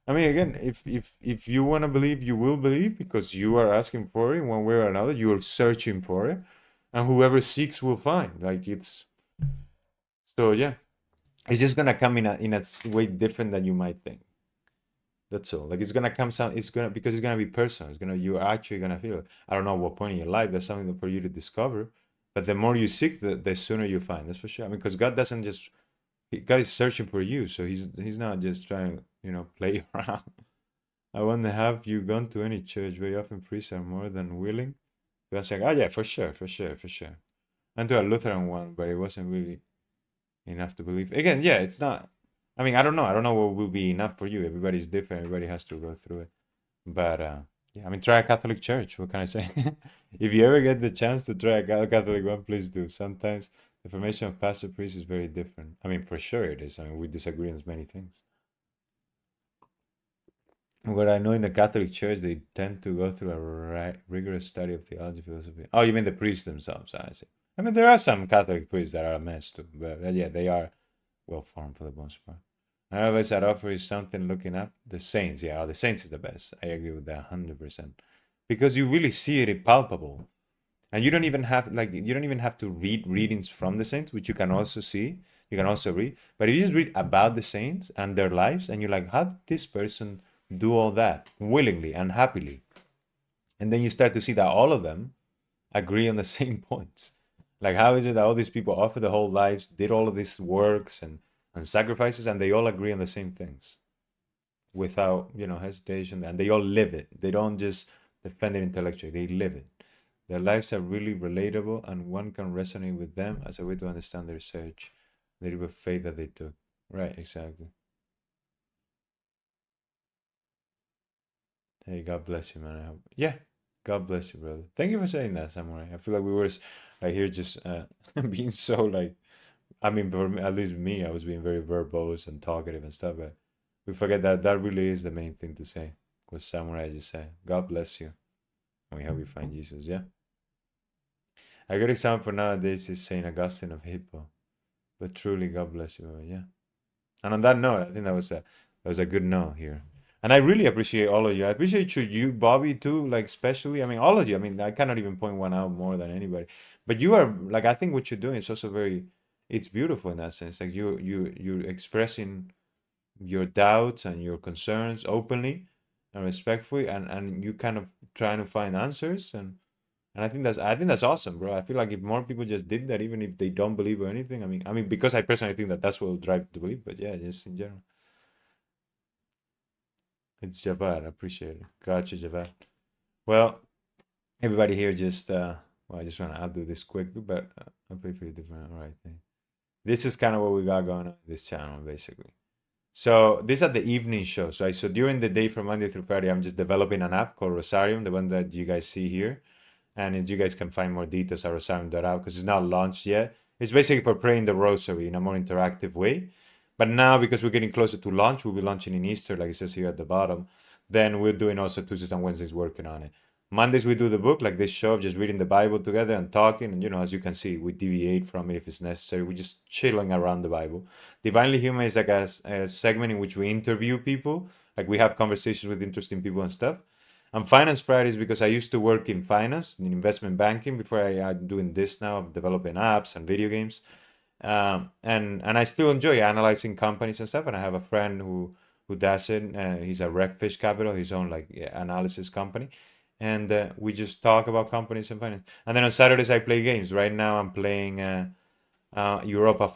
I mean, again, if you want to believe, you will believe because you are asking for it one way or another. You are searching for it, and whoever seeks will find. Like it's so yeah. It's just gonna come in a way different than you might think. That's all. Like it's gonna come some. It's gonna because it's gonna be personal. It's gonna you're actually gonna feel it. I don't know what point in your life. That's something for you to discover. But the more you seek, the sooner you find. That's for sure. I mean, because God doesn't just God is searching for you. So he's not just trying to play around. I wonder, have you gone to any church very often priests are more than willing? That's like, oh yeah, for sure, for sure, for sure. I went to a Lutheran one, but it wasn't really enough to believe. Again, yeah, it's not. I mean, I don't know. I don't know what will be enough for you. Everybody's different. Everybody has to go through it. But yeah, I mean, try a Catholic church. What can I say? If you ever get the chance to try a Catholic one, please do. Sometimes the formation of pastor priest is very different. I mean, for sure it is. I mean, we disagree on many things. What I know in the Catholic Church, they tend to go through a rigorous study of theology, philosophy. Oh, you mean the priests themselves? I see. I mean, there are some Catholic priests that are a mess too, but yeah, they are well formed for the most part. Another advice I'd offer is something looking up the saints. Yeah, the saints is the best. I agree with that 100%, because you really see it palpable, and you don't even have to read readings from the saints, which you can also see. You can also read, but if you just read about the saints and their lives, and you're like, how did this person do all that willingly and happily? And then you start to see that all of them agree on the same points. Like, how is it that all these people offer their whole lives, did all of these works and sacrifices, and they all agree on the same things without, hesitation, and they all live it. They don't just defend it intellectually, they live it. Their lives are really relatable, and one can resonate with them as a way to understand their search, the leap of faith that they took. Right, exactly. Hey, God bless you, man. I hope. Yeah, God bless you, brother. Thank you for saying that, Samurai. I feel like we were like here just being so like. I mean, for me, at least me, I was being very verbose and talkative and stuff, but we forget that that really is the main thing to say. What Samurai just said. God bless you, and we hope you find Jesus. Yeah. A good example nowadays is Saint Augustine of Hippo. But truly, God bless you, brother. Yeah. And on that note, I think that was a good note here. And I really appreciate all of you. I appreciate you, Bobby, too, like especially. I mean, all of you. I mean, I cannot even point one out more than anybody. But you are like, I think what you're doing is also it's beautiful in that sense. Like you're expressing your doubts and your concerns openly and respectfully, and you kind of trying to find answers, and I think that's awesome, bro. I feel like if more people just did that, even if they don't believe or anything, I mean, because I personally think that that's what will drive to believe. But yeah, just in general, it's Javad. I appreciate it. Gotcha, Javad. Well, everybody here just well, I just want to do this quickly, but I'll pay for you different. All right, thing. This is kind of what we got going on this channel, basically. So these are the evening shows, right? So during the day from Monday through Friday, I'm just developing an app called Rosarium, the one that you guys see here. And as you guys can find more details at rosarium.app because it's not launched yet. It's basically for praying the rosary in a more interactive way. But now, because we're getting closer to launch, we'll be launching in Easter, like it says here at the bottom. Then we're doing also Tuesdays and Wednesdays working on it. Mondays we do the book, like this show of just reading the Bible together and talking. And as you can see, we deviate from it if it's necessary. We're just chilling around the Bible. Divinely Human is like a segment in which we interview people, like we have conversations with interesting people and stuff. And Finance Fridays because I used to work in finance, in investment banking, before I'm doing this now of developing apps and video games. And I still enjoy analyzing companies and stuff. And I have a friend who does it. He's a Recfish Capital, his own like analysis company, and we just talk about companies and finance. And then on Saturdays I play games. Right now I'm playing Europa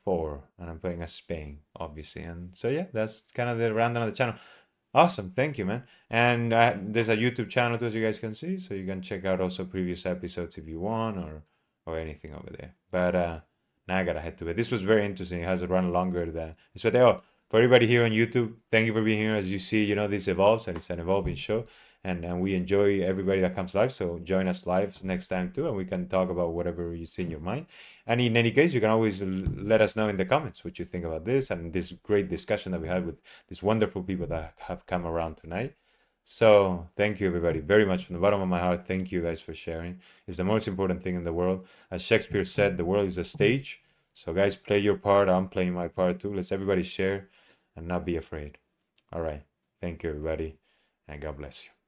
4, and I'm playing as Spain, obviously. And so yeah, that's kind of the rundown of the channel. Awesome. Thank you, man. And there's a YouTube channel too, as you guys can see, so you can check out also previous episodes if you want, or anything over there. But now I gotta head to it. This was very interesting. It has run longer than expected. Oh, for everybody here on YouTube, thank you for being here. As you see, this evolves and it's an evolving show. And we enjoy everybody that comes live. So join us live next time too, and we can talk about whatever you see in your mind. And in any case, you can always let us know in the comments what you think about this and this great discussion that we had with these wonderful people that have come around tonight. So thank you everybody very much from the bottom of my heart. Thank you guys for sharing. It's the most important thing in the world. As Shakespeare said, the world is a stage. So guys, play your part. I'm playing my part too. Let's everybody share and not be afraid. All right. Thank you everybody, and God bless you.